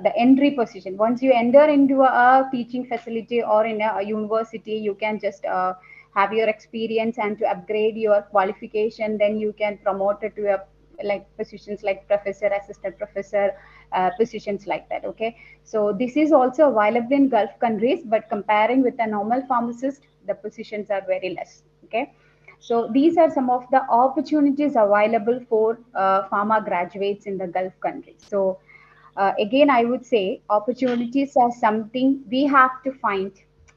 the entry position. Once you enter into a teaching facility or in a university, you can just have your experience, and to upgrade your qualification, then you can promote it to a like positions like professor, assistant professor, positions like that. Okay, so this is also available in Gulf countries, but comparing with a normal pharmacist, the positions are very less. Okay, so these are some of the opportunities available for pharma graduates in the Gulf countries. So again, I would say opportunities are something we have to find.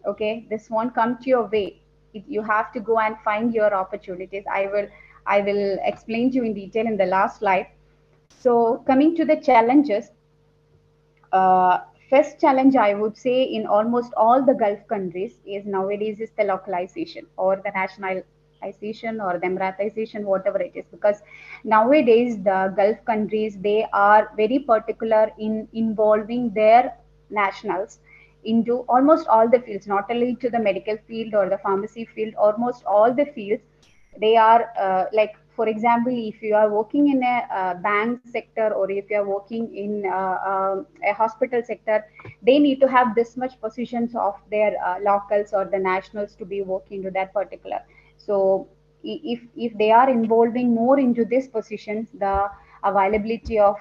Okay, this won't come to your way. You have to go and find your opportunities. I will explain to you in detail in the last slide. So coming to the challenges, uh, first challenge I would say in almost all the Gulf countries is nowadays is the localization or the nationalization or the Emaratization, whatever it is, because nowadays the Gulf countries, they are very particular in involving their nationals into almost all the fields, not only to the medical field or the pharmacy field, almost all the fields. They are like, for example, if you are working in a bank sector, or if you are working in a hospital sector, they need to have this much positions of their locals or the nationals to be working to that particular. So if they are involving more into this positions, the availability of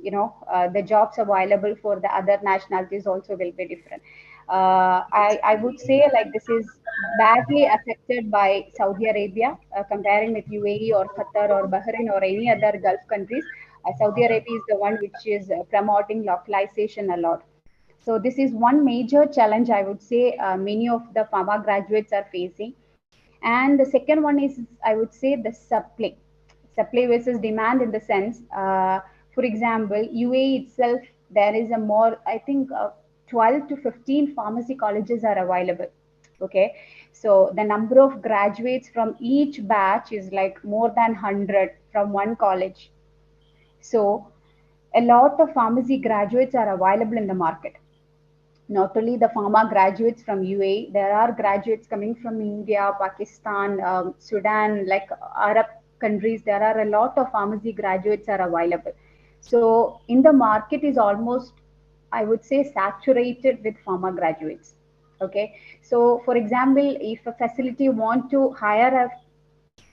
the jobs available for the other nationalities also will be different. I would say like this is badly affected by Saudi Arabia, comparing with UAE or Qatar or Bahrain or any other Gulf countries. Saudi Arabia is the one which is promoting localization a lot. So this is one major challenge I would say many of the pharma graduates are facing. And the second one is, I would say, the supply versus demand, in the sense, for example, UAE itself, there is a more, I think, 12 to 15 pharmacy colleges are available. Okay, so the number of graduates from each batch is like more than 100 from one college. So a lot of pharmacy graduates are available in the market. Not only the pharma graduates from UAE, there are graduates coming from India, Pakistan, Sudan, like Arab countries. There are a lot of pharmacy graduates are available. So in the market is almost, I would say, saturated with pharma graduates. Okay, so for example, if a facility want to hire a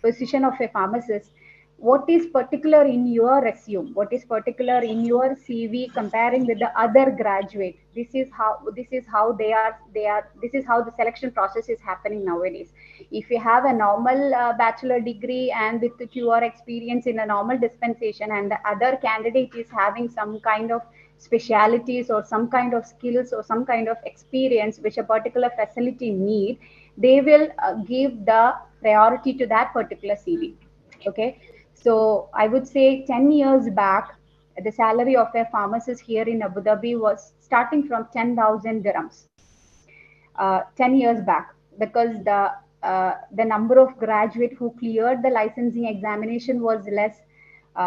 position of a pharmacist, what is particular in your resume, what is particular in your CV comparing with the other graduate, this is how this is how the selection process is happening nowadays. If you have a normal bachelor degree and with your experience in a normal dispensation, and the other candidate is having some kind of specialities or some kind of skills or some kind of experience which a particular facility need, they will give the priority to that particular CV. Okay, so I would say 10 years back, the salary of a pharmacist here in Abu Dhabi was starting from 10,000 dirhams. 10 years back, because the number of graduate who cleared the licensing examination was less.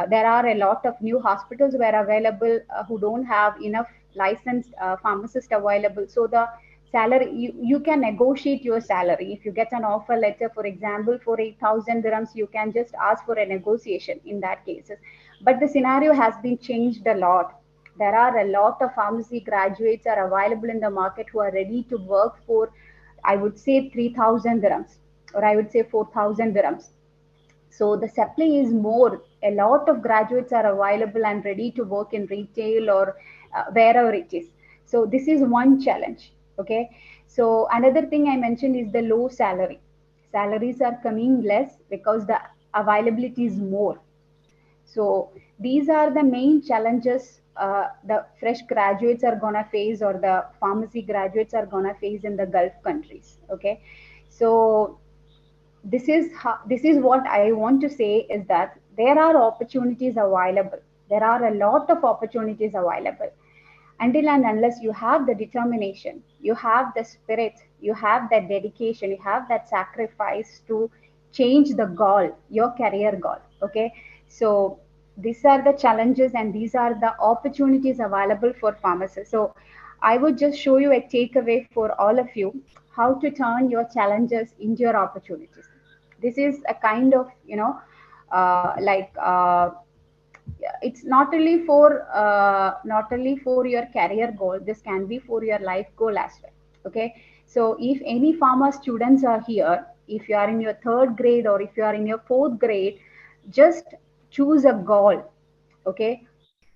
There are a lot of new hospitals were available who don't have enough licensed pharmacists available. So the salary, you can negotiate your salary. If you get an offer letter, for example, for 8,000 dirhams, you can just ask for a negotiation in that cases. But the scenario has been changed a lot. There are a lot of pharmacy graduates are available in the market who are ready to work for, I would say, 3,000 dirhams, or I would say 4,000 dirhams. So the supply is more. A lot of graduates are available and ready to work in retail or wherever it is. So this is one challenge. Okay. So another thing I mentioned is the low salary. Salaries are coming less because the availability is more. So these are the main challenges the fresh graduates are gonna face, or the pharmacy graduates are gonna face in the Gulf countries. Okay, so this is what I want to say is that there are opportunities available. There are a lot of opportunities available. Until and unless you have the determination, you have the spirit, you have that dedication, you have that sacrifice to change the goal, your career goal. Okay, so these are the challenges and these are the opportunities available for pharmacists. So I would just show you a takeaway for all of you, how to turn your challenges into your opportunities. This is a kind of, like it's not only for your career goal. This can be for your life goal as well. Okay, so if any pharma students are here, if you are in your 3rd grade or if you are in your 4th grade, just choose a goal. Okay,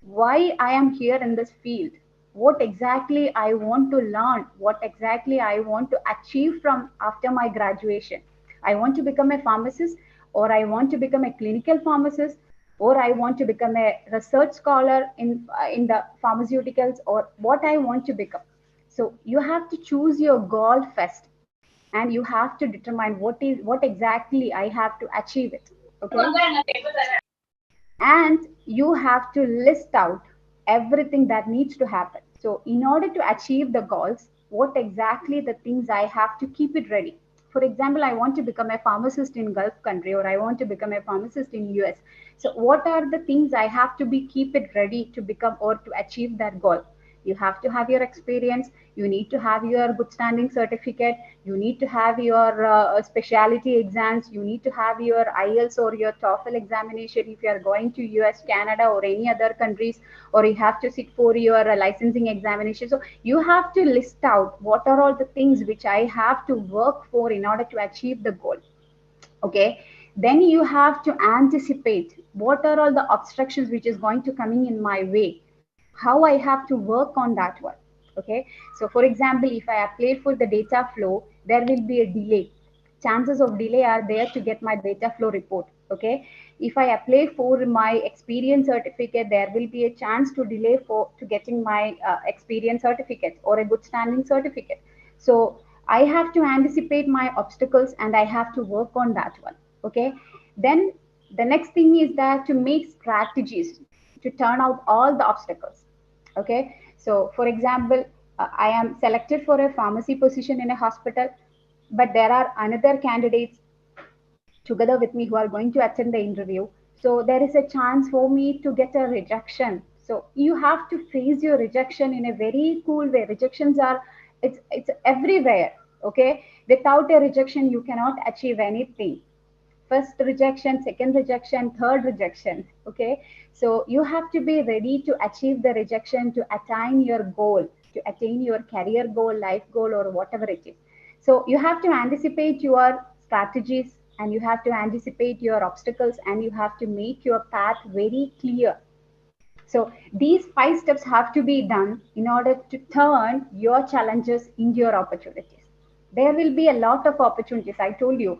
why I am here in this field, what exactly I want to learn, what exactly I want to achieve from after my graduation. I want to become a pharmacist, or I want to become a clinical pharmacist, or I want to become a research scholar in the pharmaceuticals, or what I want to become. So you have to choose your goal first, and you have to determine what exactly I have to achieve it. Okay, and you have to list out everything that needs to happen. So in order to achieve the goals, what exactly the things I have to keep it ready. For example, I want to become a pharmacist in Gulf country, or I want to become a pharmacist in US. So what are the things I have to be keep it ready to become or to achieve that goal? You have to have your experience, you need to have your good standing certificate, you need to have your specialty exams, you need to have your IELTS or your TOEFL examination if you are going to US, Canada, or any other countries, or you have to sit for your licensing examination. So you have to list out what are all the things which I have to work for in order to achieve the goal. Okay, then you have to anticipate what are all the obstructions which is going to coming in my way, how I have to work on that one. Okay, so for example, if I apply for the data flow, there will be a delay. Chances of delay are there to get my data flow report. Okay, if I apply for my experience certificate, there will be a chance to delay for to getting my experience certificate or a good standing certificate. So I have to anticipate my obstacles and I have to work on that one. Okay, then the next thing is that to make strategies to turn out all the obstacles. Okay, so for example, I am selected for a pharmacy position in a hospital, but there are another candidates together with me who are going to attend the interview. So there is a chance for me to get a rejection. So you have to face your rejection in a very cool way. Rejections are it's everywhere. Okay, without a rejection you cannot achieve anything. First rejection, second rejection, third rejection. Okay, so you have to be ready to achieve the rejection to attain your goal, to attain your career goal, life goal, or whatever it is. So you have to anticipate your strategies, and you have to anticipate your obstacles, and you have to make your path very clear. So these 5 steps have to be done in order to turn your challenges into your opportunities. There will be a lot of opportunities. I told you.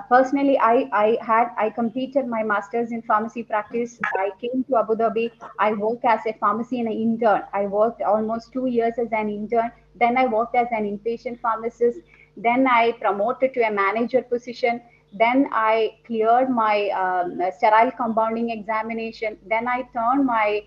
Personally, I completed my master's in pharmacy practice. I came to Abu Dhabi. I worked as a pharmacy and an intern. I worked almost 2 years as an intern. Then I worked as an inpatient pharmacist. Then I promoted to a manager position. Then I cleared my sterile compounding examination. Then I turned my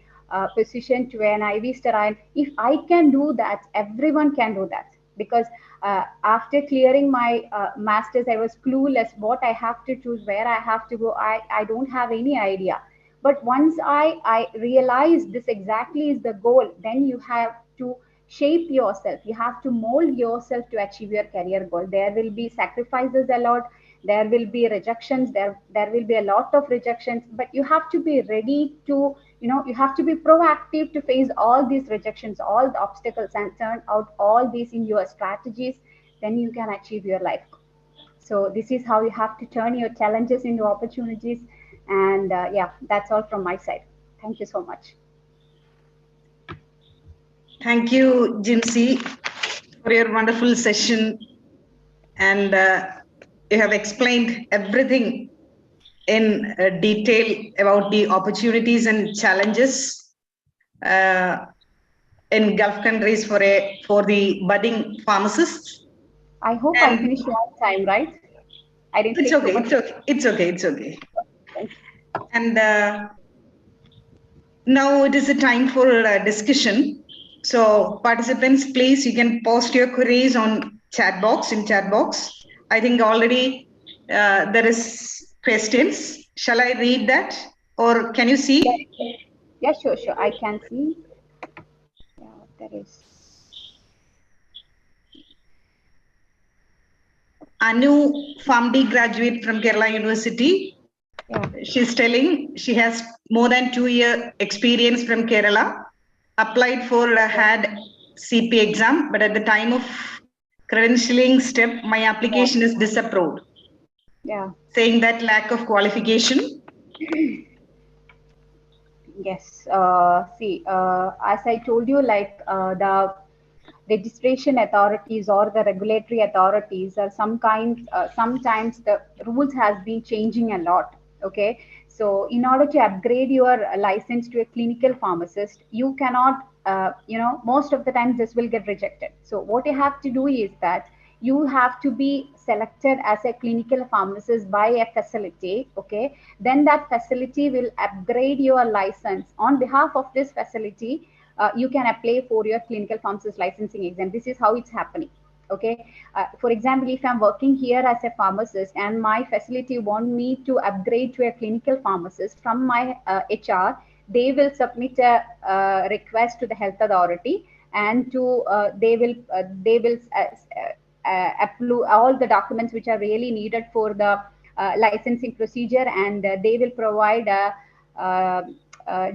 position to an IV sterile. If I can do that, everyone can do that. Because after clearing my master's, I was clueless what I have to choose, where I have to go. I don't have any idea. But once I realized this exactly is the goal, then you have to shape yourself. You have to mold yourself to achieve your career goal. There will be sacrifices a lot. There will be rejections. There will be a lot of rejections. But you have to be ready to, you have to be proactive to face all these rejections, all the obstacles, and turn out all these in your strategies. Then you can achieve your life. So this is how you have to turn your challenges into opportunities. And yeah, that's all from my side. Thank you so much. Thank you, Jimcy, for your wonderful session. And you have explained everything in detail about the opportunities and challenges in Gulf countries for the budding pharmacists. I hope And I finished on time, right? I didn't it's take too okay. much. It's okay. It's okay. Thank you. And now it is a time for discussion. So participants, please, you can post your queries on chat box. I think already there is questions. Shall I read that, or can you see? Yeah, sure. I can see. Yeah, there is. Anu, PharmD graduate from Kerala University. She's telling she has more than 2-year experience from Kerala, applied for had CP exam, but at the time of credentialing step, my application is disapproved. Yeah. Saying that lack of qualification. Yes. See, as I told you, like the registration authorities or the regulatory authorities are sometimes the rules has been changing a lot. Okay. So in order to upgrade your license to a clinical pharmacist, you cannot, most of the times this will get rejected. So what you have to do is that you have to be selected as a clinical pharmacist by a facility. Okay. Then that facility will upgrade your license on behalf of this facility. You can apply for your clinical pharmacist licensing exam. This is how it's happening. Okay. For example, if I'm working here as a pharmacist and my facility want me to upgrade to a clinical pharmacist, from my HR, they will submit a request to the health authority, and to they will approve all the documents which are really needed for the licensing procedure, and they will provide a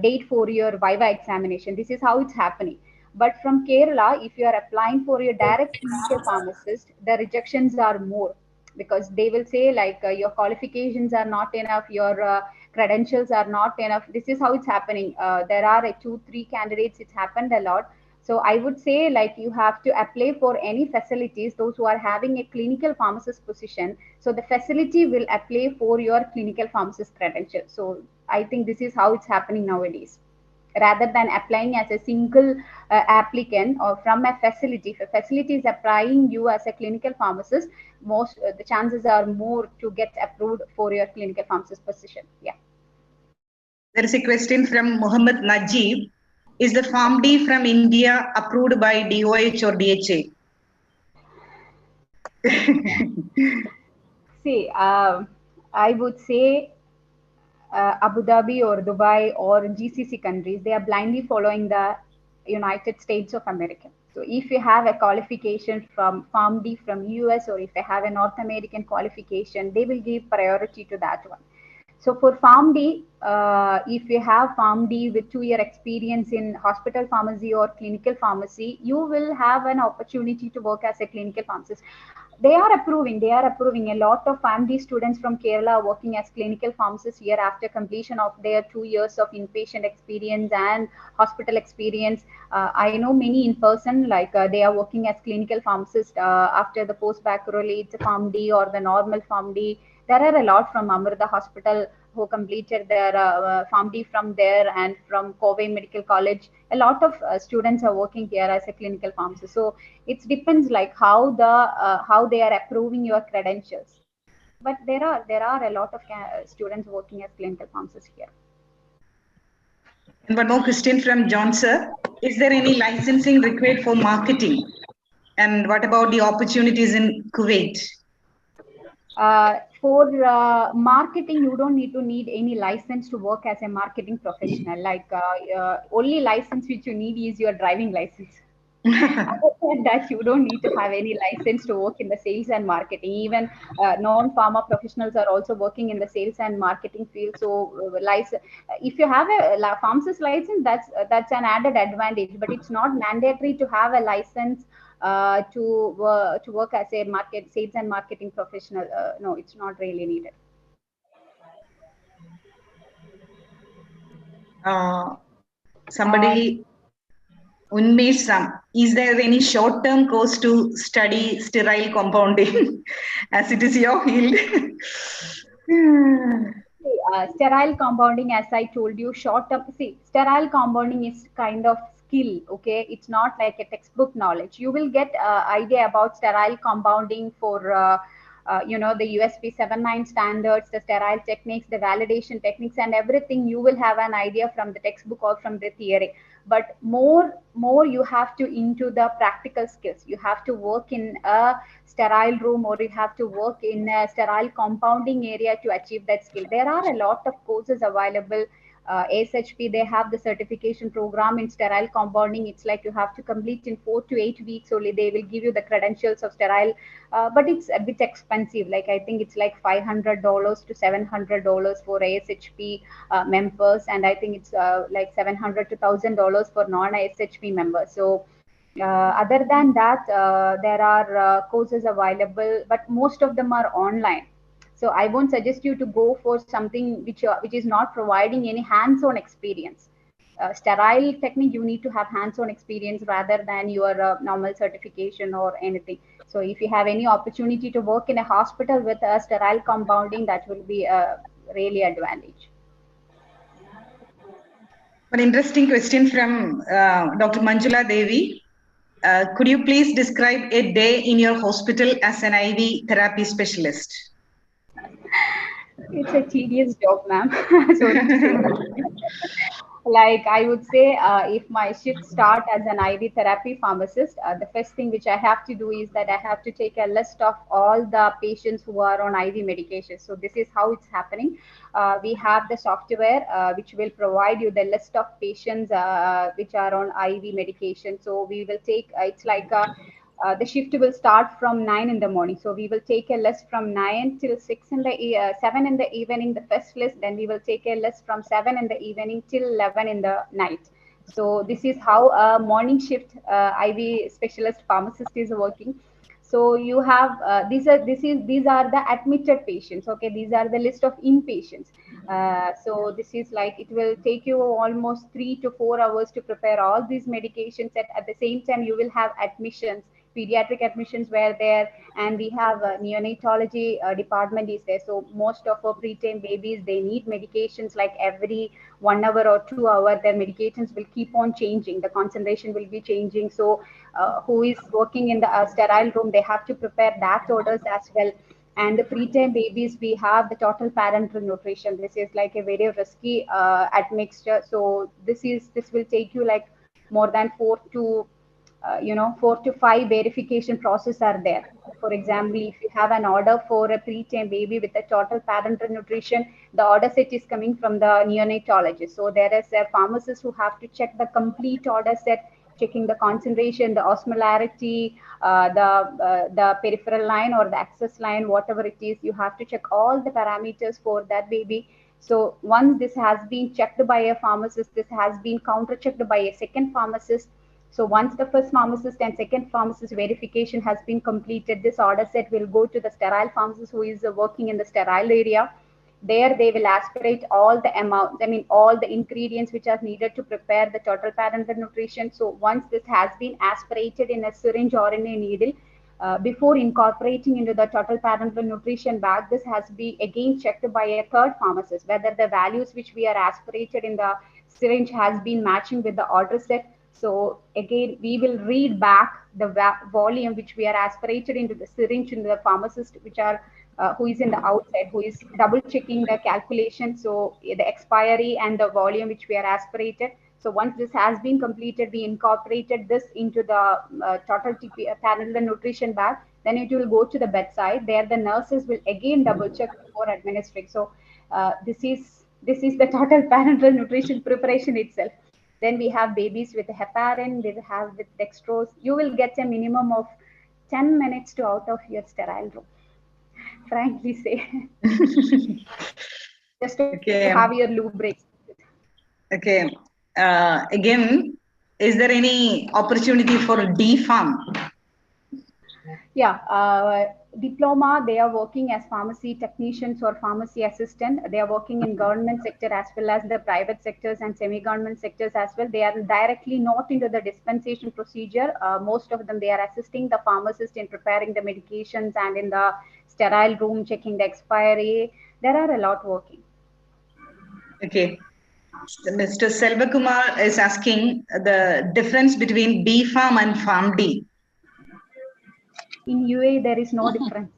date for your Viva examination. This is how it's happening. But from Kerala, if you are applying for your direct clinical pharmacist, the rejections are more, because they will say like your qualifications are not enough, your credentials are not enough. This is how it's happening. There are 2-3 candidates. It's happened a lot. So I would say like you have to apply for any facilities, those who are having a clinical pharmacist position. So the facility will apply for your clinical pharmacist credential. So I think this is how it's happening nowadays. Rather than applying as a single applicant or from a facility, if a facility is applying you as a clinical pharmacist, most the chances are more to get approved for your clinical pharmacist position. Yeah. There is a question from Muhammad Najib. Is the PharmD from India approved by DOH or DHA? See, I would say Abu Dhabi or Dubai or GCC countries, they are blindly following the United States of America. So if you have a qualification from PharmD from US, or if you have a North American qualification, they will give priority to that one. So for PharmD, if you have PharmD with 2-year experience in hospital pharmacy or clinical pharmacy, you will have an opportunity to work as a clinical pharmacist. They are approving a lot of PharmD students from Kerala working as clinical pharmacists here after completion of their 2 years of inpatient experience and hospital experience. I know many in person, like they are working as clinical pharmacists after the post-baccalaureate PharmD or the normal PharmD. There are a lot from Amrita Hospital who completed their PharmD from there, and from Kobe Medical College. A lot of students are working here as a clinical pharmacist. So it depends like how they are approving your credentials. But there are a lot of students working as clinical pharmacists here. And one more question from John sir. Is there any licensing required for marketing? And what about the opportunities in Kuwait? For marketing, you don't need any license to work as a marketing professional. Like only license which you need is your driving license. Other than that, you don't need to have any license to work in the sales and marketing. Even non-pharma professionals are also working in the sales and marketing field. So if you have a pharmacist license, that's an added advantage. But it's not mandatory to have a license to work as a sales and marketing professional. No, it's not really needed. Somebody, Unmesh, is there any short-term course to study sterile compounding, as it is your field? Sterile compounding, as I told you, short-term. See, sterile compounding is kind of skill. Okay, it's not like a textbook knowledge. You will get idea about sterile compounding for the USP 79 standards, the sterile techniques, the validation techniques, and everything. You will have an idea from the textbook or from the theory. But more you have to into the practical skills. You have to work in a sterile room, or you have to work in a sterile compounding area to achieve that skill. There are a lot of courses available ASHP, they have the certification program in sterile compounding. It's like you have to complete in 4 to 8 weeks only. They will give you the credentials of sterile, but it's a bit expensive. Like I think it's like $500 to $700 for ASHP members, and I think it's like $700 to $1,000 for non-ASHP members. So other than that, there are courses available, but most of them are online. So I won't suggest you to go for something which is not providing any hands-on experience. Sterile technique, you need to have hands-on experience rather than your normal certification or anything. So if you have any opportunity to work in a hospital with a sterile compounding, that will be a really advantage. An interesting question from Dr. Manjula Devi. Could you please describe a day in your hospital as an IV therapy specialist? It's a tedious job, ma'am. Sorry to say that. Like I would say, if my shift start as an IV therapy pharmacist, the first thing which I have to do is that I have to take a list of all the patients who are on IV medication. So this is how it's happening. We have the software which will provide you the list of patients which are on IV medication. So we will take, it's like the shift will start from 9 in the morning. So we will take a list from 9 till 7 in the evening, the first list. Then we will take a list from 7 in the evening till 11 in the night. So this is how a morning shift IV specialist pharmacist is working. So you have these are the admitted patients. Okay, these are the list of inpatients. So this is like it will take you almost 3 to 4 hours to prepare all these medications. At the same time, you will have admissions. Pediatric admissions were there, and we have a neonatology department is there. So most of our preterm babies, they need medications like every 1 hour or 2 hours. Their medications will keep on changing. The concentration will be changing. So who is working in the sterile room, they have to prepare that orders as well. And the preterm babies, we have the total parenteral nutrition. This is like a very risky admixture. So this will take you like more than 4 to 5 verification process are there. For example, if you have an order for a preterm baby with a total parenteral nutrition, the order set is coming from the neonatologist. So there is a pharmacist who have to check the complete order set, checking the concentration, the osmolarity, the peripheral line or the access line, whatever it is. You have to check all the parameters for that baby. So once this has been checked by a pharmacist, this has been counter-checked by a second pharmacist. So once the first pharmacist and second pharmacist verification has been completed, this order set will go to the sterile pharmacist who is working in the sterile area. There they will aspirate all the amounts, all the ingredients which are needed to prepare the total parenteral nutrition. So once this has been aspirated in a syringe or in a needle, before incorporating into the total parenteral nutrition bag, this has been again checked by a third pharmacist, whether the values which we are aspirated in the syringe has been matching with the order set. So again, we will read back the volume which we are aspirated into the syringe into the pharmacist, which are who is in the outside, who is double checking the calculation. So the expiry and the volume which we are aspirated. So once this has been completed, we incorporated this into the total parenteral nutrition bag. Then it will go to the bedside. There the nurses will again double check before administering. So this is the total parenteral nutrition preparation itself. Then we have babies with heparin, they have with dextrose. You will get a minimum of 10 minutes to out of your sterile room. Frankly say. Just to have your lube breaks. Okay. Again, is there any opportunity for DPharm? Yeah, diploma, they are working as pharmacy technicians or pharmacy assistant. They are working in government sector as well as the private sectors and semi-government sectors as well. They are directly not into the dispensation procedure. Most of them, they are assisting the pharmacist in preparing the medications and in the sterile room, checking the expiry. There are a lot working. Okay. Mr. Selvakumar is asking the difference between BPharm and PharmD. In UAE, there is no difference.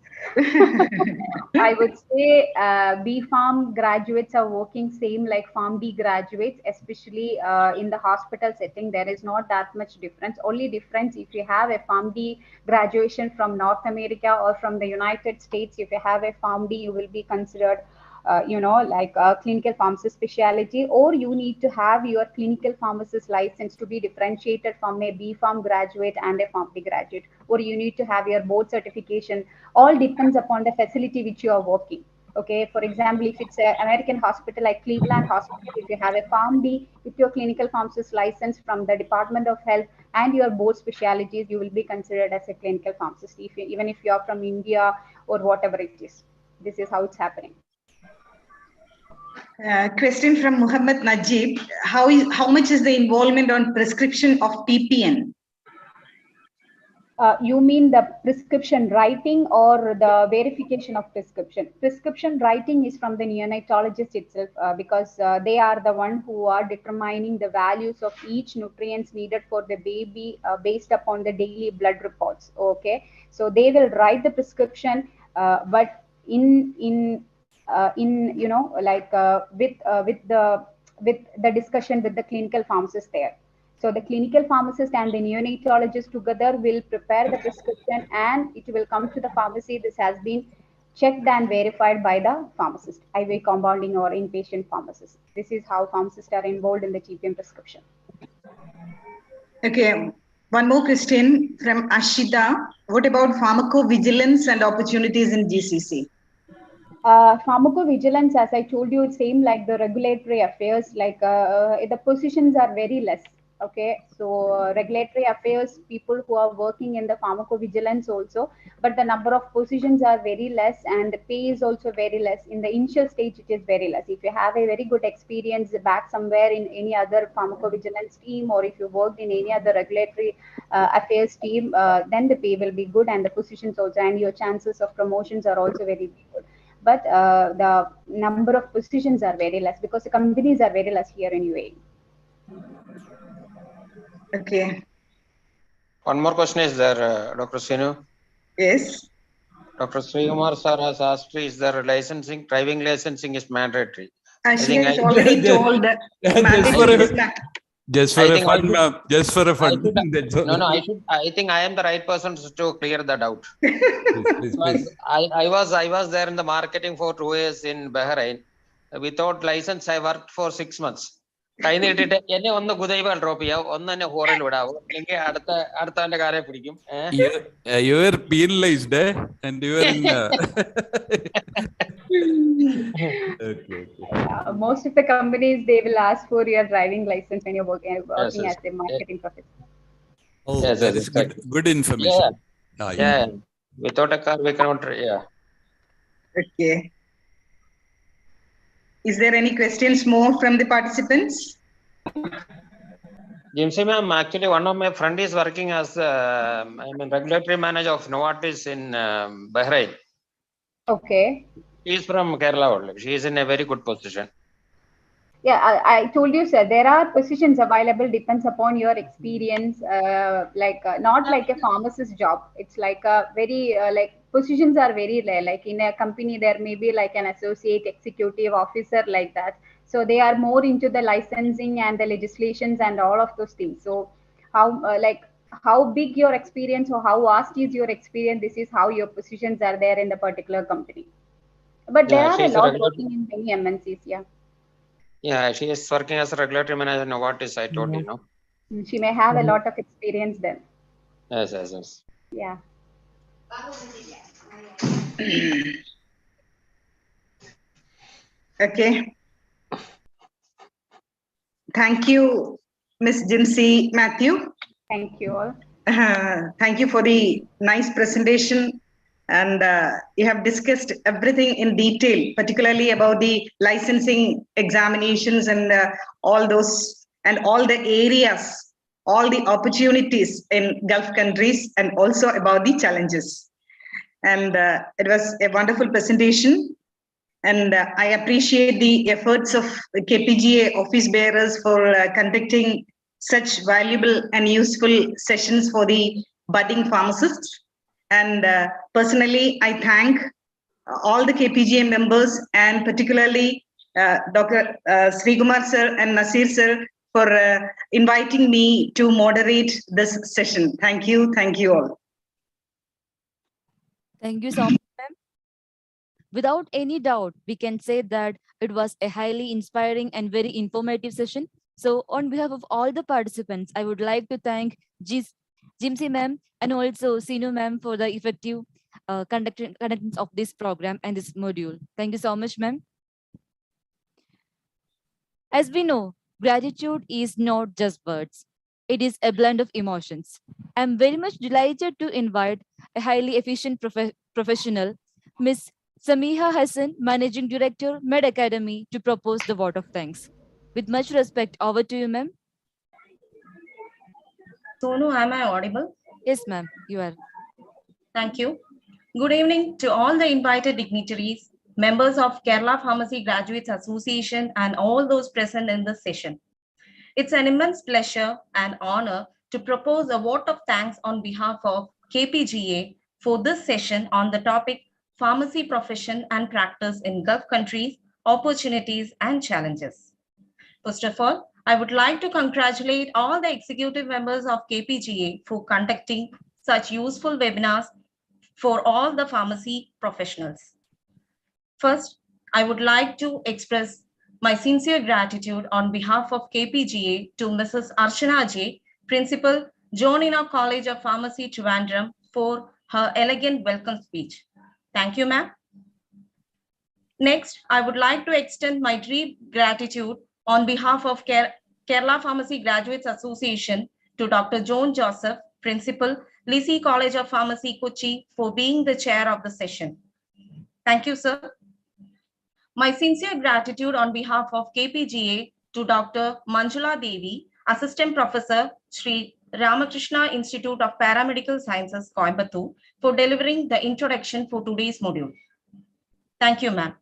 I would say BPharm graduates are working same like PharmD graduates, especially in the hospital setting. There is not that much difference. Only difference if you have a PharmD graduation from North America or from the United States. If you have a PharmD, you will be considered like a clinical pharmacist specialty, or you need to have your clinical pharmacist license to be differentiated from a B.Pharm graduate and a PharmD graduate, or you need to have your board certification. All depends upon the facility which you are working. Okay, for example, if it's an American hospital like Cleveland Hospital, if you have a PharmD with your clinical pharmacist license from the Department of Health and your board specialties, you will be considered as a clinical pharmacist, even if you are from India or whatever it is. This is how it's happening. Question from Muhammad Najib. How much is the involvement on prescription of PPN? You mean the prescription writing or the verification of prescription? Prescription writing is from the neonatologist itself, because they are the one who are determining the values of each nutrients needed for the baby based upon the daily blood reports. Okay, so they will write the prescription, but in like with the discussion with the clinical pharmacist there. So the clinical pharmacist and the neonatologist together will prepare the prescription, and it will come to the pharmacy. This has been checked and verified by the pharmacist, IV compounding or inpatient pharmacist. This is how pharmacists are involved in the TPM prescription. Okay, one more question from Ashita. What about pharmacovigilance and opportunities in GCC? Pharmacovigilance, as I told you, it's same like the regulatory affairs, like the positions are very less. Okay, so regulatory affairs people who are working in the pharmacovigilance also, but the number of positions are very less and the pay is also very less. In the initial stage, it is very less. If you have a very good experience back somewhere in any other pharmacovigilance team, or if you worked in any other regulatory affairs team, then the pay will be good, and the positions also, and your chances of promotions are also very good. But the number of positions are very less because the companies are very less here in UAE. Okay. One more question is there, Dr. Sinu? Yes. Dr. Srikumar sir has asked, is there licensing? Driving licensing is mandatory. She has already told that just for a fun, ma'am. Just for a fun. I think I am the right person to clear that out. Please. I was there in the marketing for 2 years in Bahrain. Without license, I worked for 6 months. You were penalized, and you were in. Okay. Most of the companies, they will ask for your driving license when you're working as a marketing professional. Oh, that is good information. Yeah. Without a car, we cannot. Yeah. Okay. Is there any questions more from the participants? Jimcy ma'am, actually one of my friend is working as regulatory manager of Novartis in Bahrain. Okay. She is from Kerala only. She is in a very good position. Yeah, I told you, sir, there are positions available, depends upon your experience, not like a pharmacist job. It's like a very, positions are very rare. Like in a company, there may be like an associate executive officer like that. So they are more into the licensing and the legislations and all of those things. So how big your experience or how vast is your experience, this is how your positions are there in the particular company. But there are a lot working in many MNCs, yeah. Yeah, she is working as a regulatory manager in Novartis, I told you, no? She may have a lot of experience then. Yes. Yeah. Okay. Thank you, Ms. Jimcy Mathew. Thank you all. Thank you for the nice presentation. And you have discussed everything in detail, particularly about the licensing examinations and all those and all the areas, all the opportunities in Gulf countries, and also about the challenges. And it was a wonderful presentation. And I appreciate the efforts of the KPGA office bearers for conducting such valuable and useful sessions for the budding pharmacists. And personally, I thank all the KPGA members, and particularly Dr. Srikumar sir and Nasir sir for inviting me to moderate this session. Thank you all. Thank you so much, ma'am. Without any doubt, we can say that it was a highly inspiring and very informative session. So on behalf of all the participants, I would like to thank Jimcy ma'am and also Sinu ma'am for the effective conducting of this program and this module. Thank you so much, ma'am. As we know, gratitude is not just words. It is a blend of emotions. I'm very much delighted to invite a highly efficient professional, Ms. Samiha Hassan, Managing Director, Med Academy, to propose the vote of thanks. With much respect, over to you, ma'am. Sonu, am I audible? Yes, ma'am, you are. Thank you. Good evening to all the invited dignitaries, members of Kerala Pharmacy Graduates Association, and all those present in this session. It's an immense pleasure and honor to propose a vote of thanks on behalf of KPGA for this session on the topic Pharmacy Profession and Practice in Gulf Countries, Opportunities and Challenges. First of all, I would like to congratulate all the executive members of KPGA for conducting such useful webinars for all the pharmacy professionals. First, I would like to express my sincere gratitude on behalf of KPGA to Mrs. Archana J, Principal, Jonina College of Pharmacy, Trivandrum, for her elegant welcome speech. Thank you, ma'am. Next, I would like to extend my deep gratitude on behalf of Kerala Pharmacy Graduates Association to Dr. Joan Joseph, Principal, Lisi College of Pharmacy, Kochi, for being the chair of the session. Thank you, sir. My sincere gratitude on behalf of KPGA to Dr. Manjula Devi, Assistant Professor, Sri Ramakrishna Institute of Paramedical Sciences, Coimbatore, for delivering the introduction for today's module. Thank you, ma'am.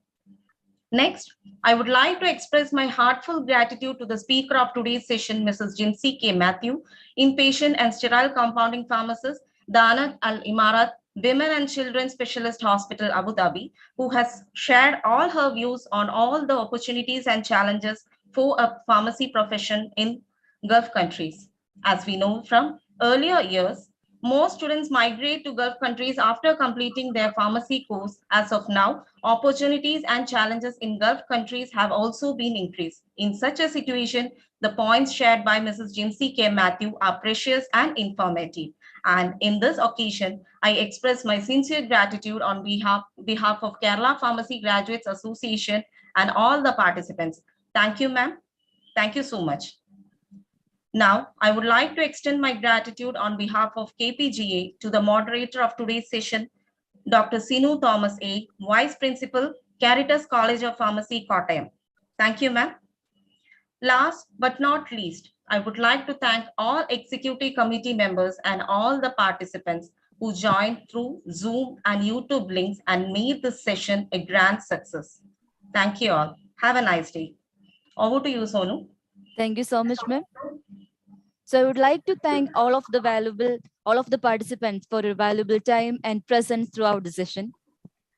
Next, I would like to express my heartfelt gratitude to the speaker of today's session, Mrs. Jimcy Mathew, Inpatient and Sterile Compounding Pharmacist, Danat Emarat, Women and Children Specialist Hospital, Abu Dhabi, who has shared all her views on all the opportunities and challenges for a pharmacy profession in Gulf countries. As we know from earlier years, most students migrate to Gulf countries after completing their pharmacy course. As of now, opportunities and challenges in Gulf countries have also been increased. In such a situation, the points shared by Mrs. Jimcy Mathew are precious and informative. And in this occasion, I express my sincere gratitude on behalf of Kerala Pharmacy Graduates Association and all the participants. Thank you, ma'am. Thank you so much. Now, I would like to extend my gratitude on behalf of KPGA to the moderator of today's session, Dr. Sinu Thomas A., Vice Principal, Caritas College of Pharmacy, Kottayam. Thank you, ma'am. Last but not least, I would like to thank all executive committee members and all the participants who joined through Zoom and YouTube links and made this session a grand success. Thank you all. Have a nice day. Over to you, Sonu. Thank you so much, ma'am. So I would like to thank all of the participants for your valuable time and presence throughout the session.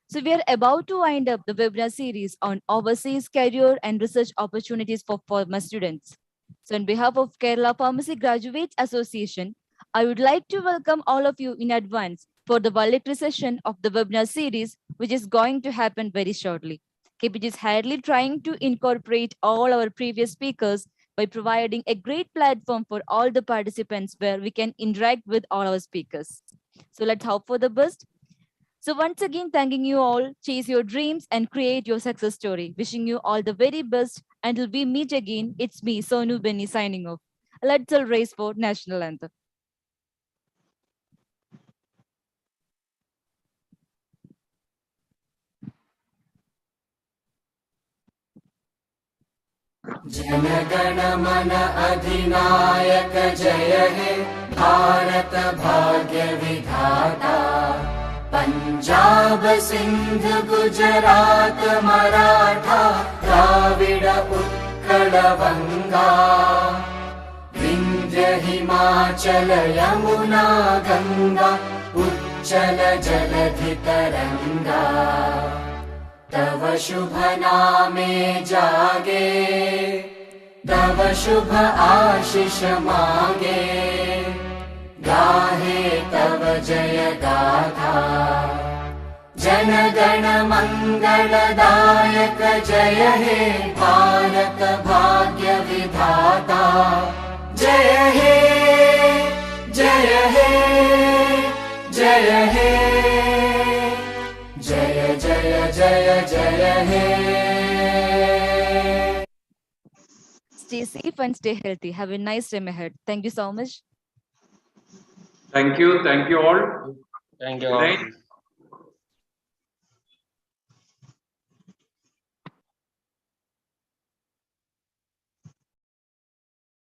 So we are about to wind up the webinar series on overseas career and research opportunities for pharma students. So on behalf of Kerala Pharmacy Graduates Association, I would like to welcome all of you in advance for the voluntary session of the webinar series, which is going to happen very shortly. KPG is hardly trying to incorporate all our previous speakers by providing a great platform for all the participants where we can interact with all our speakers. So let's hope for the best. So once again, thanking you all, chase your dreams and create your success story. Wishing you all the very best. Until we meet again, it's me, Sonu Benny, signing off. Let's all race for National Anthem. जनगण मन अधिनायक जय हे भारत भाग्य विधाता पंजाब सिंध गुजरात मराठा द्राविड उत्कल बंगा विंध्य हिमाचल यमुना गंगा उच्चल जलधि तरंगा तव शुभ नामे जागे तव शुभ आशीष मांगे गाहे तव जय गाथा जनगण मंगलदायक जय हे भारत भाग्य विधाता जय हे जय हे जय हे जय जय जय जय हे. Stay safe and stay healthy. Have a nice time ahead. Thank you so much. Thank you all. Thank you Good all. night.